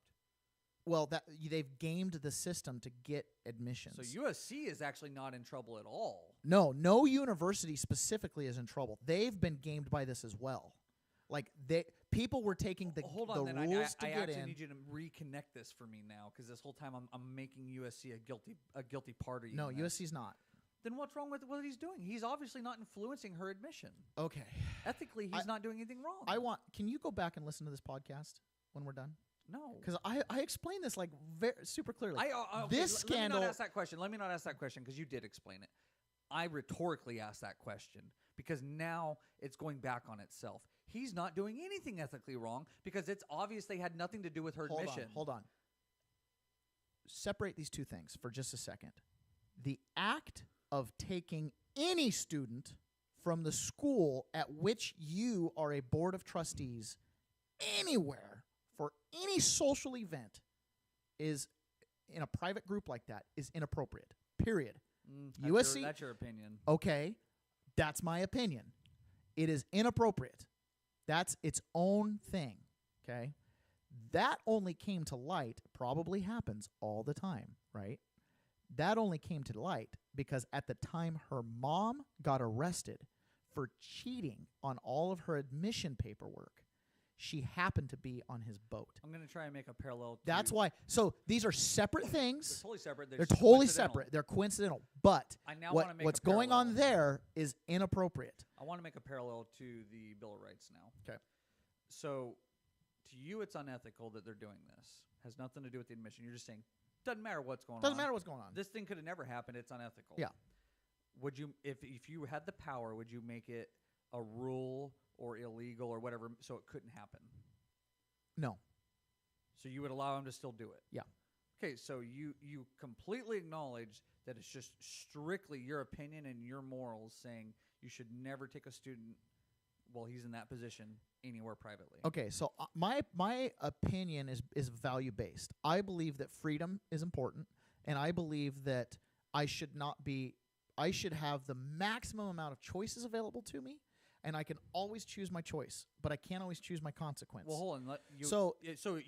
Well, they've gamed the system to get admissions. So USC is actually not in trouble at all. No university specifically is in trouble. They've been gamed by this as well. Like people were taking the hold on, the then rules I to get in. I actually need you to reconnect this for me now, because this whole time I'm making USC a guilty party. No, USC's not. Then what's wrong with what he's doing? He's obviously not influencing her admission. Okay. Ethically, he's not doing anything wrong. Can you go back and listen to this podcast when we're done? No, because I explained this like super clearly. This scandal. Let me not ask that question. Let me not ask that question because you did explain it. I rhetorically asked that question because now it's going back on itself. He's not doing anything ethically wrong because it's obvious they had nothing to do with her admission. Hold on. Separate these two things for just a second. The act of taking any student from the school at which you are a board of trustees anywhere for any social event is in a private group like that is inappropriate. Period. USC. That's your opinion. Okay, that's my opinion. It is inappropriate. That's its own thing. Okay, that only came to light. Probably happens all the time, right? That only came to light because at the time her mom got arrested for cheating on all of her admission paperwork, she happened to be on his boat. I'm going to try and make a parallel. That's why. So these are separate things. They're totally separate. They're totally separate. They're coincidental. But what's going on there is inappropriate. I want to make a parallel to the Bill of Rights now. Okay. So to you, it's unethical that they're doing this. Has nothing to do with the admission. You're just saying, doesn't matter what's going on. Doesn't matter what's going on. This thing could have never happened. It's unethical. Yeah. Would you, if you had the power, would you make it a rule or illegal or whatever so it couldn't happen? No. So you would allow him to still do it? Yeah. Okay, so you completely acknowledge that it's just strictly your opinion and your morals saying you should never take a student while he's in that position anywhere privately. Okay, so my opinion is value-based. I believe that freedom is important, and I believe that I should have the maximum amount of choices available to me, and I can always choose my choice, but I can't always choose my consequence. Well, hold on. So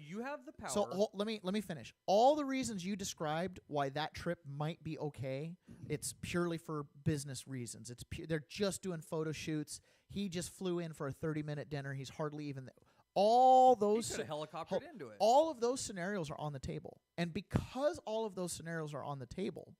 you have the power. So let me finish. All the reasons you described why that trip might be okay, it's purely for business reasons. They're just doing photo shoots. He just flew in for a 30-minute dinner. He's hardly even there. All those he could have helicoptered into it. All of those scenarios are on the table, and because all of those scenarios are on the table,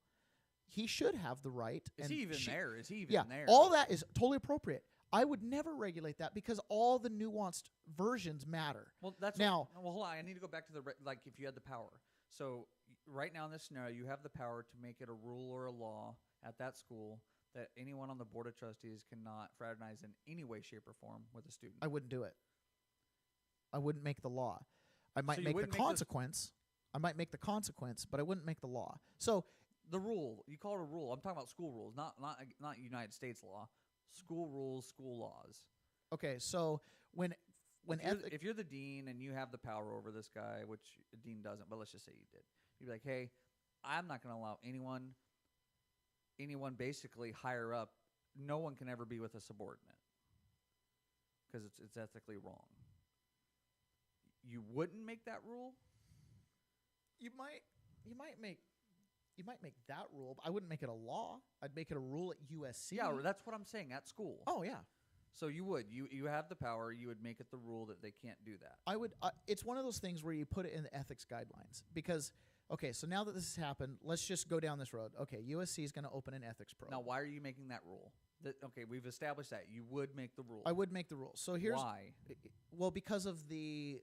he should have the right. Is he even there? Yeah, all that is totally appropriate. I would never regulate that because all the nuanced versions matter. Well, that's now. Well, hold on. I need to go back to like if you had the power. So right now in this scenario, you have the power to make it a rule or a law at that school that anyone on the board of trustees cannot fraternize in any way, shape, or form with a student. I wouldn't do it. I wouldn't make the law. I might So you make the wouldn't make consequence. I might make the consequence, but I wouldn't make the law. So the rule, you call it a rule. I'm talking about school rules, not United States law. School rules, school laws. okay, so when If you're the dean and you have the power over this guy, which a dean doesn't, but let's just say you did, you'd be like, hey, I'm not going to allow anyone basically higher up. No one can ever be with a subordinate because it's ethically wrong. You wouldn't make that rule? you might make that rule, but I wouldn't make it a law. I'd make it a rule at USC. Yeah, that's what I'm saying, at school. Oh yeah. So you would. You have the power. You would make it the rule that they can't do that. I would. It's one of those things where you put it in the ethics guidelines because, okay, so now that this has happened, let's just go down this road. Okay, USC is going to open an ethics program. Now, why are you making that rule? Okay, we've established that. You would make the rule. I would make the rule. So here's why. Well, because of the.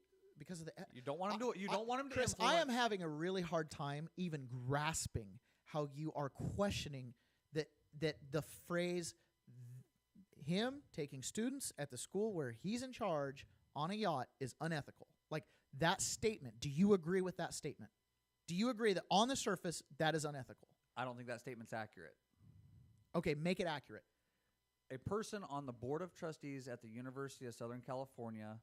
You don't want him to. You don't want him to. Chris, influence. I am having a really hard time even grasping how you are questioning that the phrase him taking students at the school where he's in charge on a yacht is unethical. Like that statement. Do you agree with that statement? Do you agree that on the surface that is unethical? I don't think that statement's accurate. Okay, make it accurate. A person on the board of trustees at the University of Southern California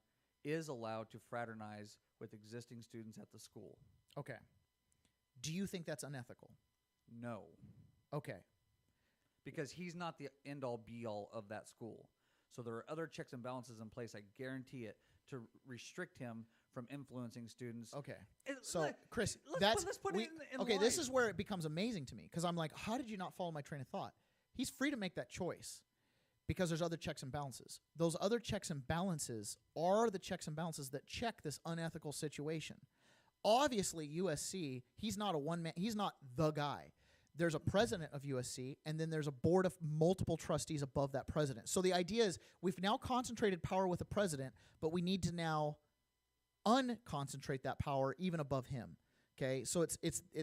is allowed to fraternize with existing students at the school. Okay. Do you think that's unethical? No. Okay. Because he's not the end-all, be-all of that school. So there are other checks and balances in place, I guarantee it, to restrict him from influencing students. Okay. So, Chris, let's put it in okay, light. this is where it becomes amazing to me because I'm like, how did you not follow my train of thought? He's free to make that choice because there's other checks and balances. Those other checks and balances are the checks and balances that check this unethical situation. Obviously, USC, he's not a one-man, he's not the guy. There's a president of USC, and then there's a board of multiple trustees above that president. So the idea is we've now concentrated power with the president, but we need to now unconcentrate that power even above him. Okay, so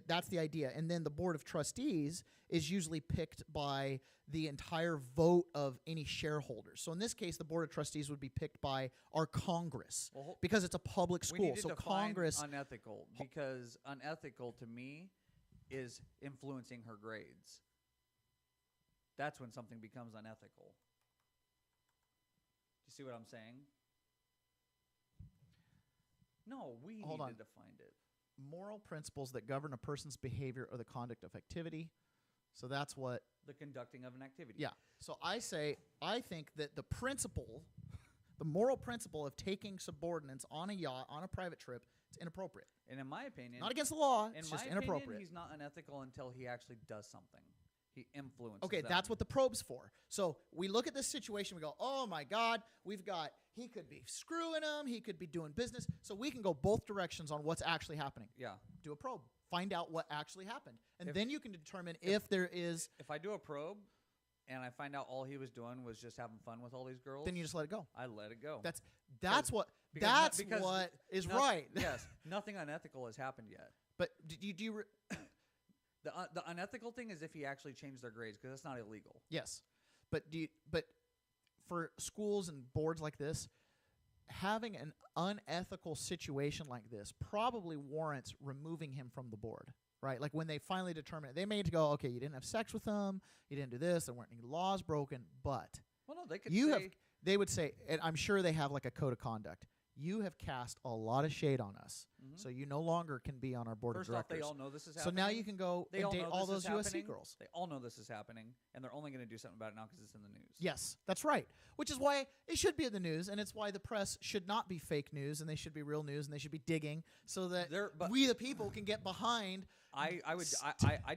that's the idea. And then the board of trustees is usually picked by the entire vote of any shareholders. So in this case, the board of trustees would be picked by our Congress because it's a public school. We need to so define Congress unethical because unethical to me is influencing her grades. That's when something becomes unethical. Do you see what I'm saying? No, we need to define it. Moral principles that govern a person's behavior or the conduct of activity. So that's what the conducting of an activity. Yeah. So I think that the principle, the moral principle of taking subordinates on a yacht on a private trip, it's inappropriate. And in my opinion, not against the law, it's just opinion, inappropriate. He's not unethical until he actually does something. He influences. Okay, that's what the probe's for. So we look at this situation, we go, oh my God, he could be screwing him, he could be doing business. So we can go both directions on what's actually happening. Yeah. Do a probe. Find out what actually happened. And then you can determine if there is... If I do a probe and I find out all he was doing was just having fun with all these girls... Then you just let it go. I let it go. That's what is right. Yes. Nothing unethical has happened yet. But do you the unethical thing is if he actually changed their grades because that's not illegal. Yes. But for schools and boards like this, having an unethical situation like this probably warrants removing him from the board, right? Like when they finally determine it, they may go, okay, you didn't have sex with him, you didn't do this, there weren't any laws broken, but well, no, they could they would say, and I'm sure they have like a code of conduct. You have cast a lot of shade on us, so you no longer can be on our board of directors. First off, they all know this is so happening. now you can go and date all those USC girls. They all know this is happening, and they're only going to do something about it now because it's in the news. Yes, that's right. Which is why it should be in the news, and it's why the press should not be fake news, and they should be real news, and they should be digging so that we, the people, can get behind. I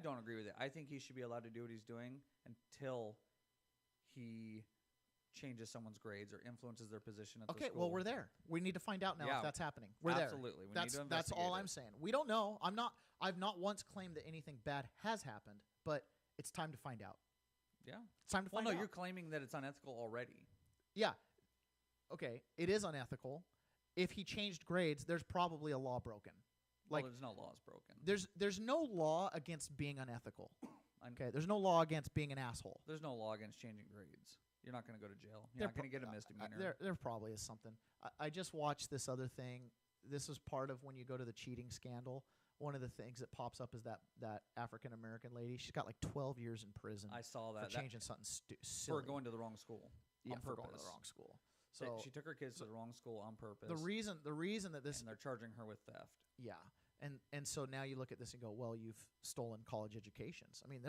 don't agree with it. I think he should be allowed to do what he's doing until he changes someone's grades or influences their position at the school. Okay, well, we're there. We need to find out now if that's happening. We're there. Absolutely. We need to investigate that's all I'm saying. We don't know. I've not once claimed that anything bad has happened, but it's time to find out. Yeah. It's time to find out. Well, no, you're claiming that it's unethical already. Yeah. Okay, it is unethical. If he changed grades, there's probably a law broken. Like, well, there's no laws broken. there's no law against being unethical. Okay, there's no law against being an asshole. There's no law against changing grades. You're not going to go to jail. You're not going to get a misdemeanor. There probably is something. I just watched this other thing. This is part of when you go to the cheating scandal. One of the things that pops up is that African American lady. She's got like 12 years in prison. I saw that. For changing something silly. For going to the wrong school. Yeah, on for purpose. going to the wrong school. So she took her kids to the wrong school on purpose. The reason that this and they're charging her with theft. Yeah. And so now you look at this and go, well, you've stolen college educations. I mean,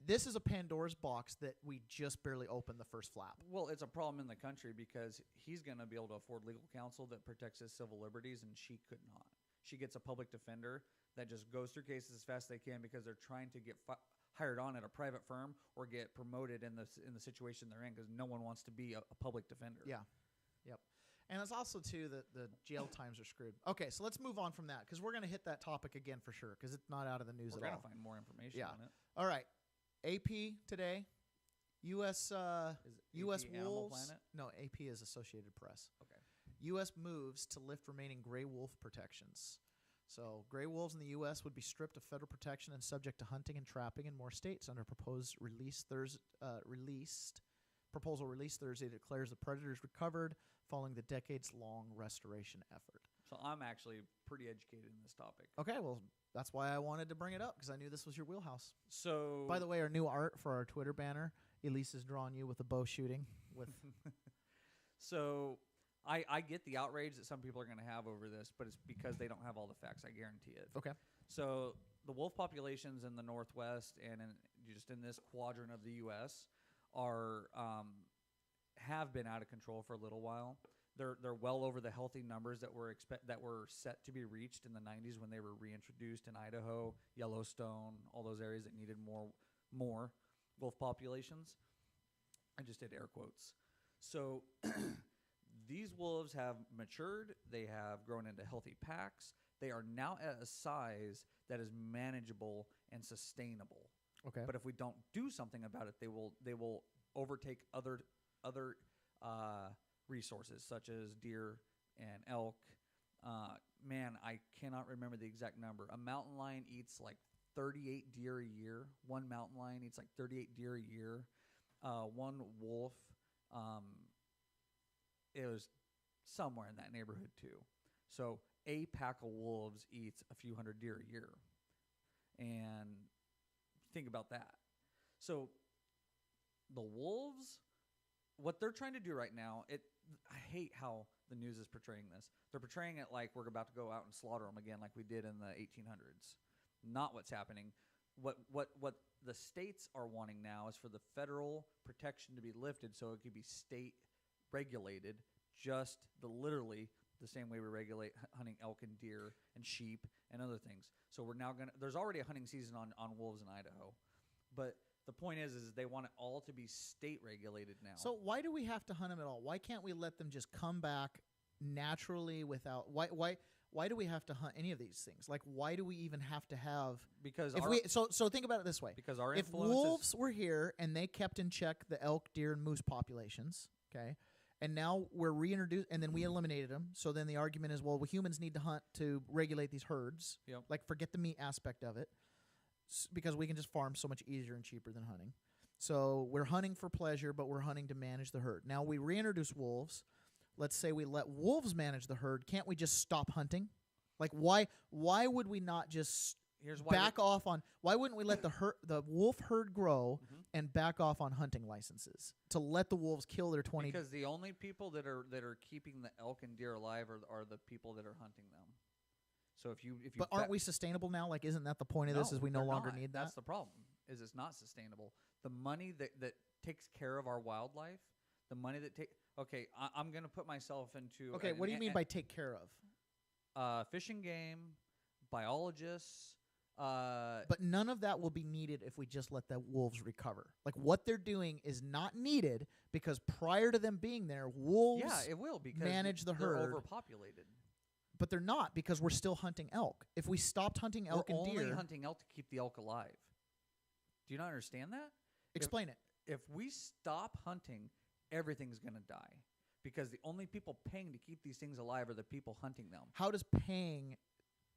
this is a Pandora's box that we just barely opened the first flap. Well, it's a problem in the country because he's going to be able to afford legal counsel that protects his civil liberties, and she could not. She gets a public defender that just goes through cases as fast as they can because they're trying to get hired on at a private firm or get promoted in the situation they're in because no one wants to be a public defender. Yeah. Yep. And it's also, too, that the jail times are screwed. Okay, so let's move on from that because we're going to hit that topic again for sure because it's not out of the news at all. We're going to find more information on it. All right. AP today, U.S. U.S. Animal Wolves. Planet? No, AP is Associated Press. Okay. U.S. moves to lift remaining gray wolf protections. So gray wolves in the U.S. would be stripped of federal protection and subject to hunting and trapping in more states under proposed proposal released Thursday declares the predators recovered following the decades-long restoration effort. So I'm actually pretty educated in this topic. Okay, well, that's why I wanted to bring it up because I knew this was your wheelhouse. So, by the way, our new art for our Twitter banner, Elise has drawn you with a bow shooting. With So I get the outrage that some people are going to have over this, but it's because they don't have all the facts. I guarantee it. Okay. So the wolf populations in the Northwest and just in this quadrant of the U.S. are have been out of control for a little while. They're well over the healthy numbers that were set to be reached in the 90s when they were reintroduced in Idaho, Yellowstone, all those areas that needed more wolf populations. I just did air quotes. So these wolves have matured. They have grown into healthy packs. They are now at a size that is manageable and sustainable. Okay. But if we don't do something about it, they will overtake other resources such as deer and elk. Man, I cannot remember the exact number. A mountain lion eats like 38 deer a year. One mountain lion eats like 38 deer a year. One wolf, it was somewhere in that neighborhood too. So a pack of wolves eats a few hundred deer a year. And think about that. So the wolves, what they're trying to do right now, I hate how the news is portraying this. They're portraying it like we're about to go out and slaughter them again like we did in the 1800s. Not what's happening. What the states are wanting now is for the federal protection to be lifted so it could be state regulated, just literally the same way we regulate hunting elk and deer and sheep and other things. So we're now there's already a hunting season on wolves in Idaho. But the point is they want it all to be state regulated now. So why do we have to hunt them at all? Why can't we let them just come back naturally without why do we have to hunt any of these things? Like, why do we even have to have? Because so think about it this way. Because our if wolves were here and they kept in check the elk, deer, and moose populations, okay, and now we're reintroduced, and then we eliminated them. So then the argument is, well, humans need to hunt to regulate these herds. Yep. Like, forget the meat aspect of it, because we can just farm so much easier and cheaper than hunting. So we're hunting for pleasure, but we're hunting to manage the herd. Now we reintroduce wolves. Let's say we let wolves manage the herd. Can't we just stop hunting? Like, why would we not just back off on? Why wouldn't we let the wolf herd grow and back off on hunting licenses to let the wolves kill their 20? Because the only people that are keeping the elk and deer alive are the people that are hunting them. So if you but aren't we sustainable now? Like, isn't that the point of this? Is we no longer need that? That's the problem. Is it's not sustainable. The money that takes care of our wildlife, the money that okay, I'm going to put myself into. Okay, what do you mean by take care of? Fishing game, biologists. But none of that will be needed if we just let the wolves recover. Like, what they're doing is not needed because prior to them being there, wolves it will because manage the they're herd. Overpopulated. But they're not because we're still hunting elk. If we stopped hunting elk and deer, we're only hunting elk to keep the elk alive. Do you not understand that? Explain it. If we stop hunting everything's going to die because the only people paying to keep these things alive are the people hunting them. How does paying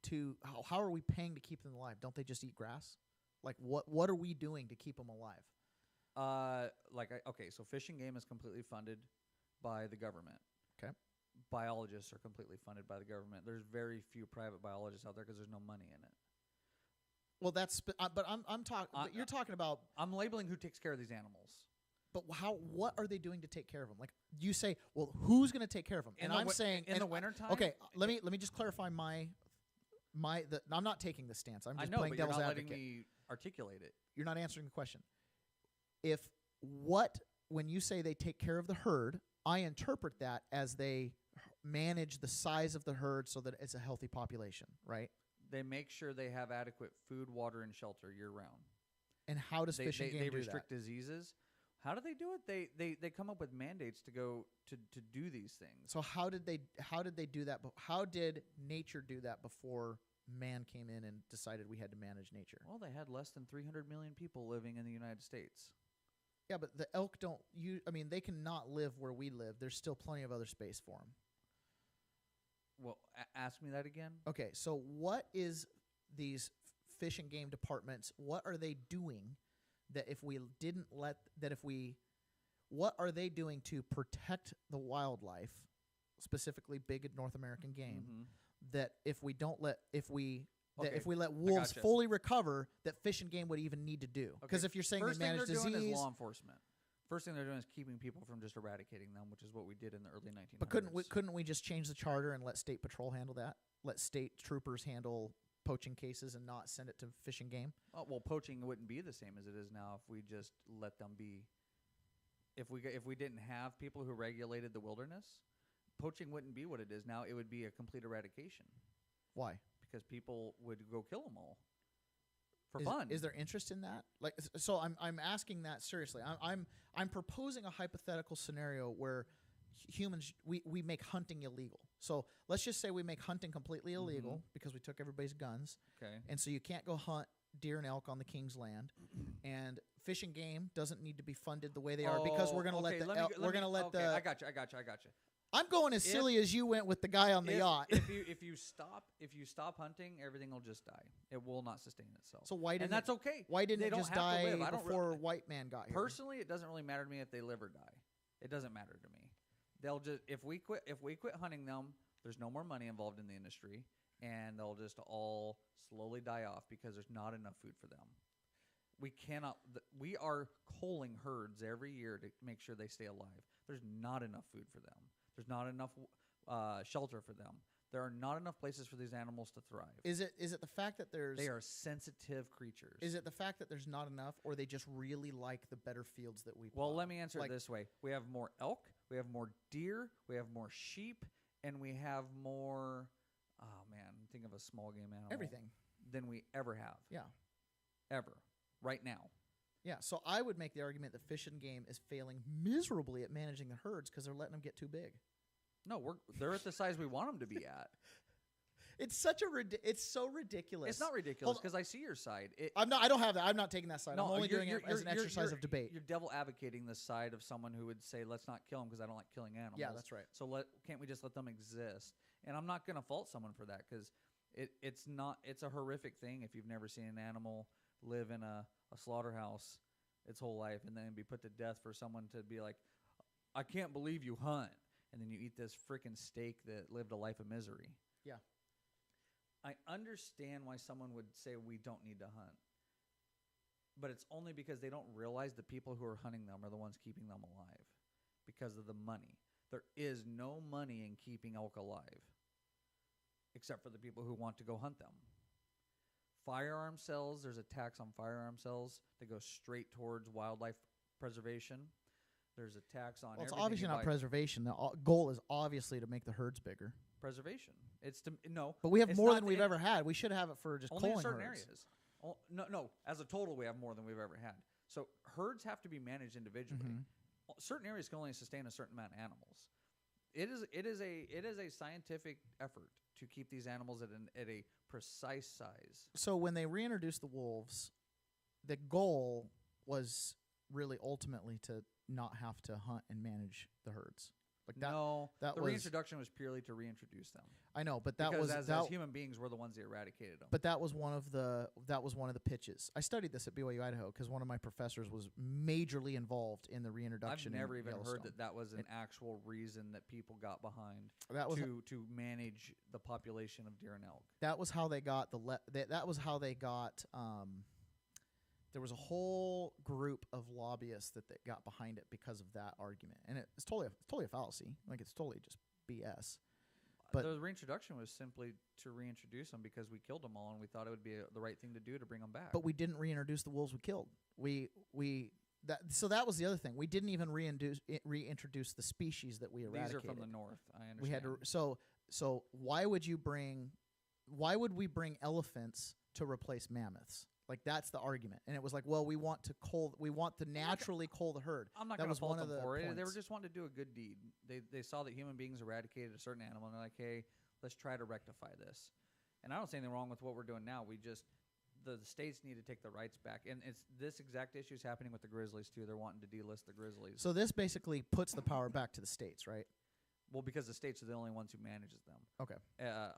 to how are we paying to keep them alive? Don't they just eat grass? Like what are we doing to keep them alive? Okay, so Fish and Game is completely funded by the government. Okay. Biologists are completely funded by the government. There's very few private biologists out there because there's no money in it. Well, that's but I'm talking. You're talking about. I'm labeling who takes care of these animals. But what are they doing to take care of them? Like you say, well, who's going to take care of them? And I'm saying in the wintertime. Okay, let me just clarify I'm not taking the stance. I'm just I know, playing but devil's you're not advocate. letting me articulate it. You're not answering the question. When you say they take care of the herd, I interpret that as they manage the size of the herd so that it's a healthy population, right? They make sure they have adequate food, water, and shelter year round. And how does Fish and Game do that? They restrict diseases. How do they do it? They come up with mandates to go to do these things. So how did they do that? How did nature do that before man came in and decided we had to manage nature? Well, they had less than 300 million people living in the United States. Yeah, but the elk don't. They cannot live where we live. There's still plenty of other space for them. Well, ask me that again. Okay, so what is these Fish and Game departments? What are they doing that what are they doing to protect the wildlife, specifically big North American game? Mm-hmm. That if we let wolves gotcha. fully recover, that Fish and Game would even need to do. Because if you're saying First they manage thing they're disease, doing is law enforcement. First thing they're doing is keeping people from just eradicating them, which is what we did in the early 1900s. but couldn't we just change the charter and let state patrol handle that? Let state troopers handle poaching cases and not send it to Fish and Game? Oh, well, poaching wouldn't be the same as it is now if we just let them be. If we didn't have people who regulated the wilderness, poaching wouldn't be what it is now. It would be a complete eradication. Why? Because people would go kill them all for fun. Is there interest in that? Like, so I'm asking that seriously. I'm proposing a hypothetical scenario where humans we make hunting illegal. So let's just say we make hunting completely illegal because we took everybody's guns. Okay. And so you can't go hunt deer and elk on the king's land, and Fish and Game doesn't need to be funded the way they are because we're going to let the. I got you. I'm going as silly as you went with the guy on the yacht. If you stop hunting, everything will just die. It will not sustain itself. So why didn't that's okay. Why didn't they it don't just have die to live. before white man got here? Personally, it doesn't really matter to me if they live or die. It doesn't matter to me. They'll just if we quit hunting them, there's no more money involved in the industry, and they'll just all slowly die off because there's not enough food for them. We cannot. We are culling herds every year to make sure they stay alive. There's not enough food for them. There's not enough shelter for them. There are not enough places for these animals to thrive. Is it the fact that they are sensitive creatures? Is it the fact that there's not enough, or they just really like the better fields that we plow? Well, let me answer it this way. We have more elk, we have more deer, we have more sheep, and we have more, think of a small game animal. Everything. Than we ever have. Yeah. Ever. Right now. Yeah, so I would make the argument that Fish and Game is failing miserably at managing the herds because they're letting them get too big. No, they're at the size we want them to be at. It's so ridiculous. It's not ridiculous because I see your side. I don't have that. I'm not taking that side. No, I'm only doing it as an exercise of debate. You're devil advocating the side of someone who would say, let's not kill them because I don't like killing animals. Yeah, that's right. So can't we just let them exist? And I'm not going to fault someone for that because it's a horrific thing if you've never seen an animal live in a slaughterhouse its whole life and then be put to death for someone to be like, I can't believe you hunt. And then you eat this freaking steak that lived a life of misery. Yeah. I understand why someone would say we don't need to hunt. But it's only because they don't realize the people who are hunting them are the ones keeping them alive because of the money. There is no money in keeping elk alive except for the people who want to go hunt them. Firearm sales, there's a tax on firearm sales that goes straight towards wildlife preservation. There's a tax on Well, it's obviously not preservation. The goal is obviously to make the herds bigger. Preservation. It's to no. But we have more than we've ever had. We should have it for just only culling in certain herds. areas. No. As a total, we have more than we've ever had. So herds have to be managed individually. Mm-hmm. Certain areas can only sustain a certain amount of animals. It is a scientific effort to keep these animals at a precise size. So when they reintroduced the wolves, the goal was really ultimately to not have to hunt and manage the herds. Like that. No, that the was reintroduction was purely to reintroduce them. I know, but that Because was as human beings, we're the ones that eradicated them. But that was one of the pitches. I studied this at BYU Idaho because one of my professors was majorly involved in the reintroduction. I've never in even Yellowstone. heard that was an actual reason that people got behind That was to manage the population of deer and elk. that was how they got that was how they got. There was a whole group of lobbyists that got behind it because of that argument, and it's totally a fallacy. Like it's totally just BS. But the reintroduction was simply to reintroduce them because we killed them all, and we thought it would be the right thing to do to bring them back. But we didn't reintroduce the wolves we killed. So that was the other thing. We didn't even reintroduce the species that we eradicated. These are from the north. I understand. We had to. So why would we bring elephants to replace mammoths? Like that's the argument, and it was like, well, we want to naturally cull the herd. I'm not going to fault them for it. They were just wanting to do a good deed. They saw that human beings eradicated a certain animal, and they're like, hey, let's try to rectify this. And I don't see anything wrong with what we're doing now. We just the states need to take the rights back, and it's this exact issue is happening with the grizzlies too. They're wanting to delist the grizzlies. So this basically puts the power back to the states, right? Well, because the states are the only ones who manages them. Okay.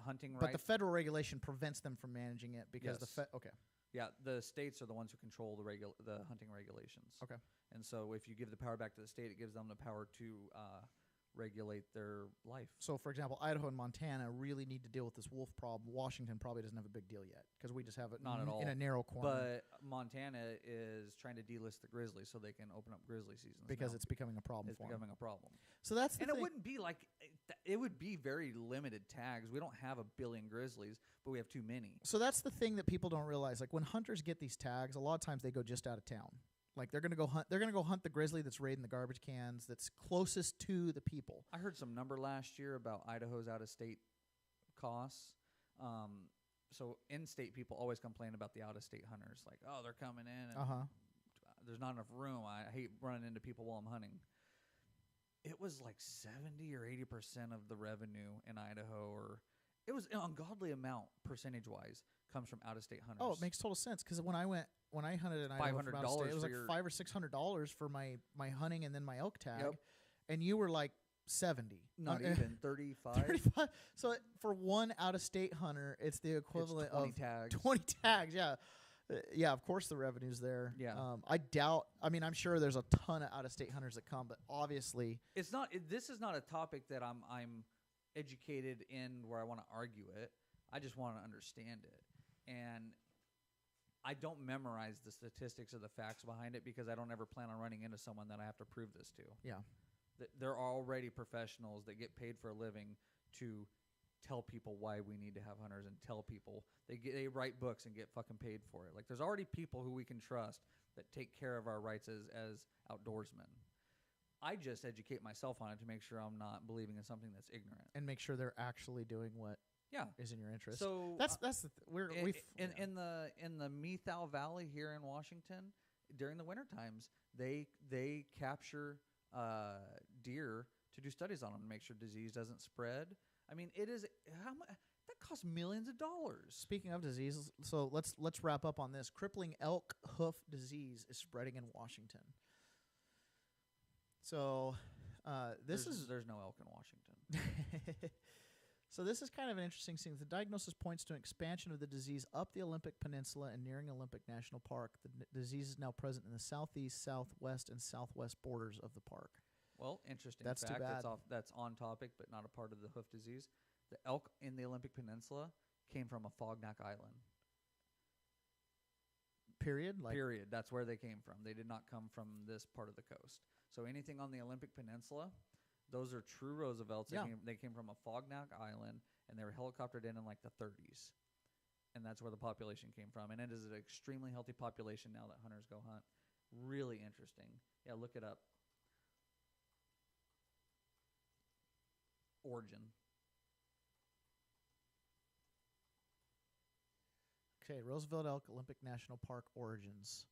Hunting rights. But the federal regulation prevents them from managing it because okay. Yeah, the states are the ones who control the hunting regulations. Okay. And so if you give the power back to the state, it gives them the power to regulate their life. So, for example, Idaho and Montana really need to deal with this wolf problem. Washington probably doesn't have a big deal yet because we just have it Not at all. in a narrow corner. But Montana is trying to delist the grizzlies so they can open up grizzly seasons because now. it's becoming a problem It's for becoming them. a problem. So that's the and thing. it wouldn't be like it would be very limited tags. We don't have 1 billion grizzlies, but we have too many. So that's the thing that people don't realize. Like when hunters get these tags, a lot of times they go just out of town. Like they're gonna go hunt. They're gonna go hunt the grizzly that's raiding the garbage cans. That's closest to the people. I heard some number last year about Idaho's out-of-state costs. So in-state people always complain about the out-of-state hunters. Like, oh, they're coming in, and there's not enough room. I hate running into people while I'm hunting. It was like 70 or 80% of the revenue in Idaho, or it was an ungodly amount percentage-wise comes from out-of-state hunters. Oh, it makes total sense because when I hunted in Idaho from out of state, it was like $500 or $600 for my hunting and then my elk tag, and you were like 70. Not even 35. 35. So for one out-of-state hunter, it's the equivalent it's 20 of tags. 20 tags. Yeah. Yeah, of course the revenue's there. Yeah. I doubt. I mean, I'm sure there's a ton of out-of-state hunters that come, but obviously it's not. This is not a topic that I'm educated in where I want to argue it. I just want to understand it, and I don't memorize the statistics or the facts behind it because I don't ever plan on running into someone that I have to prove this to. Yeah. There are already professionals that get paid for a living to tell people why we need to have hunters and tell people they write books and get fucking paid for it. Like there's already people who we can trust that take care of our rights as outdoorsmen. I just educate myself on it to make sure I'm not believing in something that's ignorant and make sure they're actually doing what is in your interest. So that's in the Methal Valley here in Washington during the winter times they capture deer to do studies on them to make sure disease doesn't spread. I mean, it is how much that costs millions of dollars. Speaking of diseases, so let's wrap up on this. Crippling elk hoof disease is spreading in Washington. So there's no elk in Washington. So this is kind of an interesting thing. The diagnosis points to an expansion of the disease up the Olympic Peninsula and nearing Olympic National Park. The disease is now present in the southeast, southwest, and southwest borders of the park. Well, interesting That's fact. Too bad. That's on topic, but not a part of the hoof disease. The elk in the Olympic Peninsula came from a Fognak Island. Period? Period. That's where they came from. They did not come from this part of the coast. So anything on the Olympic Peninsula, those are true Roosevelts. They came from a Fognak Island, and they were helicoptered in like the 30s. And that's where the population came from. And it is an extremely healthy population now that hunters go hunt. Really interesting. Yeah, look it up. Origin. Okay, Roosevelt Elk Olympic National Park origins.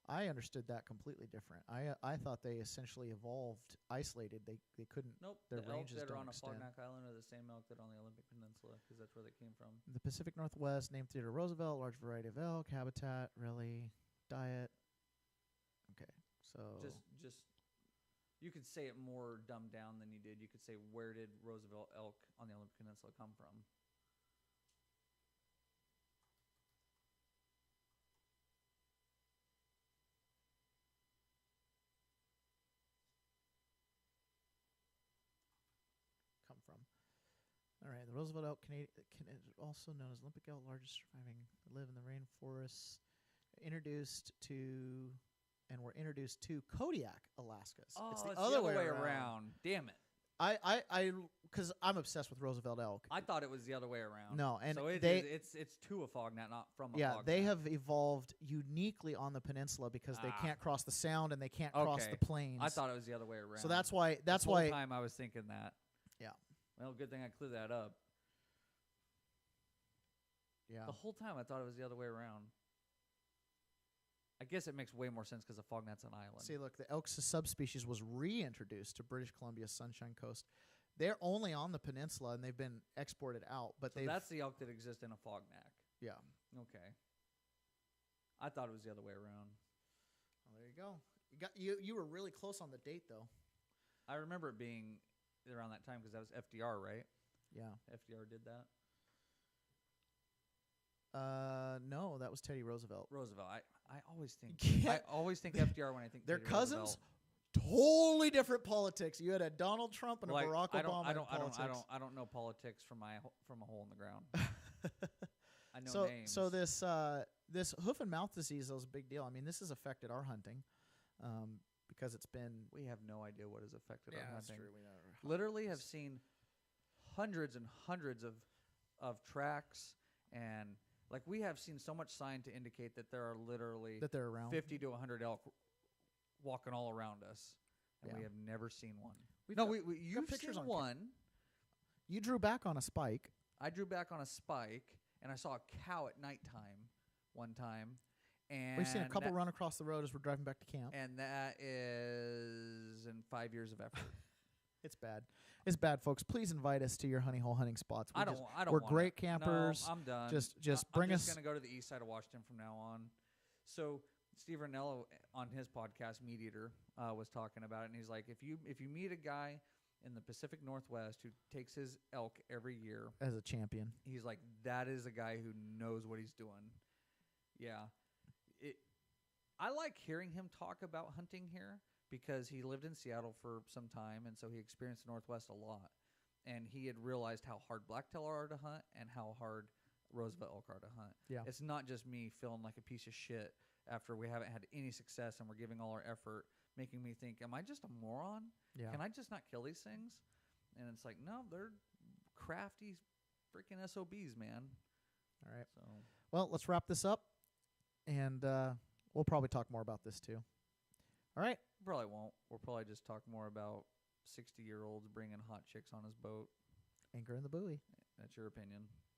I understood that completely different. I thought they essentially evolved isolated. They couldn't. Nope. Their The elk ranges that are don't on a extend. Fognak Island are the same elk that are on the Olympic Peninsula because that's where they came from. The Pacific Northwest, named Theodore Roosevelt, large variety of elk, habitat, really, diet. Okay, So just you could say it more dumbed down than you did. You could say, where did Roosevelt elk on the Olympic Peninsula come from? come from. All right, the Roosevelt elk, also known as Olympic elk, largest surviving, live in the rainforests. Were introduced to Kodiak, Alaska. Oh, it's the the other way around. around. Damn it. Because I'm obsessed with Roosevelt elk. I thought it was the other way around. No, and so it's to a foggnat, not from a foggnat. They have evolved uniquely on the peninsula because they can't cross the sound and they can't cross the plains. I thought it was the other way around. So that's why. The whole time I was thinking that. Yeah. Well, good thing I cleared that up. Yeah. The whole time I thought it was the other way around. I guess it makes way more sense because the fognat's an island. See, look, the elk's subspecies was reintroduced to British Columbia's Sunshine Coast. They're only on the peninsula and they've been exported out. But so that's the elk that exists in a fognac. Yeah. Okay. I thought it was the other way around. Well, there you go. You were really close on the date, though. I remember it being around that time because that was FDR, right? Yeah. FDR did that. No, that was Teddy Roosevelt. I always think FDR when I think they're Teddy cousins. Roosevelt. Totally different politics. You had a Donald Trump and a Barack Obama. I don't know politics from a hole in the ground. I know names. So this hoof and mouth disease is a big deal. I mean, this has affected our hunting, because it's been. We have no idea what has affected our hunting. That's true. We never literally have seen hundreds and hundreds of tracks, and like we have seen so much sign to indicate that there are literally that they're around 50 to 100 elk walking all around us, and we have never seen one. You've pictures seen on one. You drew back on a spike. I drew back on a spike, and I saw a cow at nighttime one time. And we've seen a couple run across the road as we're driving back to camp. And that is in 5 years of effort. It's bad. It's bad, folks. Please invite us to your honey hole hunting spots. I don't. We're great campers. No, I'm done. Just bring us. I'm just going to go to the east side of Washington from now on. So Steve Ranello on his podcast, Meat Eater, was talking about it, and he's like, if you meet a guy in the Pacific Northwest who takes his elk every year as a champion, he's like, that is a guy who knows what he's doing. Yeah. I like hearing him talk about hunting here because he lived in Seattle for some time, and so he experienced the Northwest a lot. And he had realized how hard blacktail are to hunt and how hard Roosevelt elk are to hunt. Yeah. It's not just me feeling like a piece of shit after we haven't had any success and we're giving all our effort, making me think, am I just a moron? Yeah. Can I just not kill these things? And it's like, no, they're crafty freaking SOBs, man. All right. So, well, let's wrap this up, and we'll probably talk more about this too. All right. Probably won't. We'll probably just talk more about 60-year-olds bringing hot chicks on his boat. Anchor in the buoy. That's your opinion.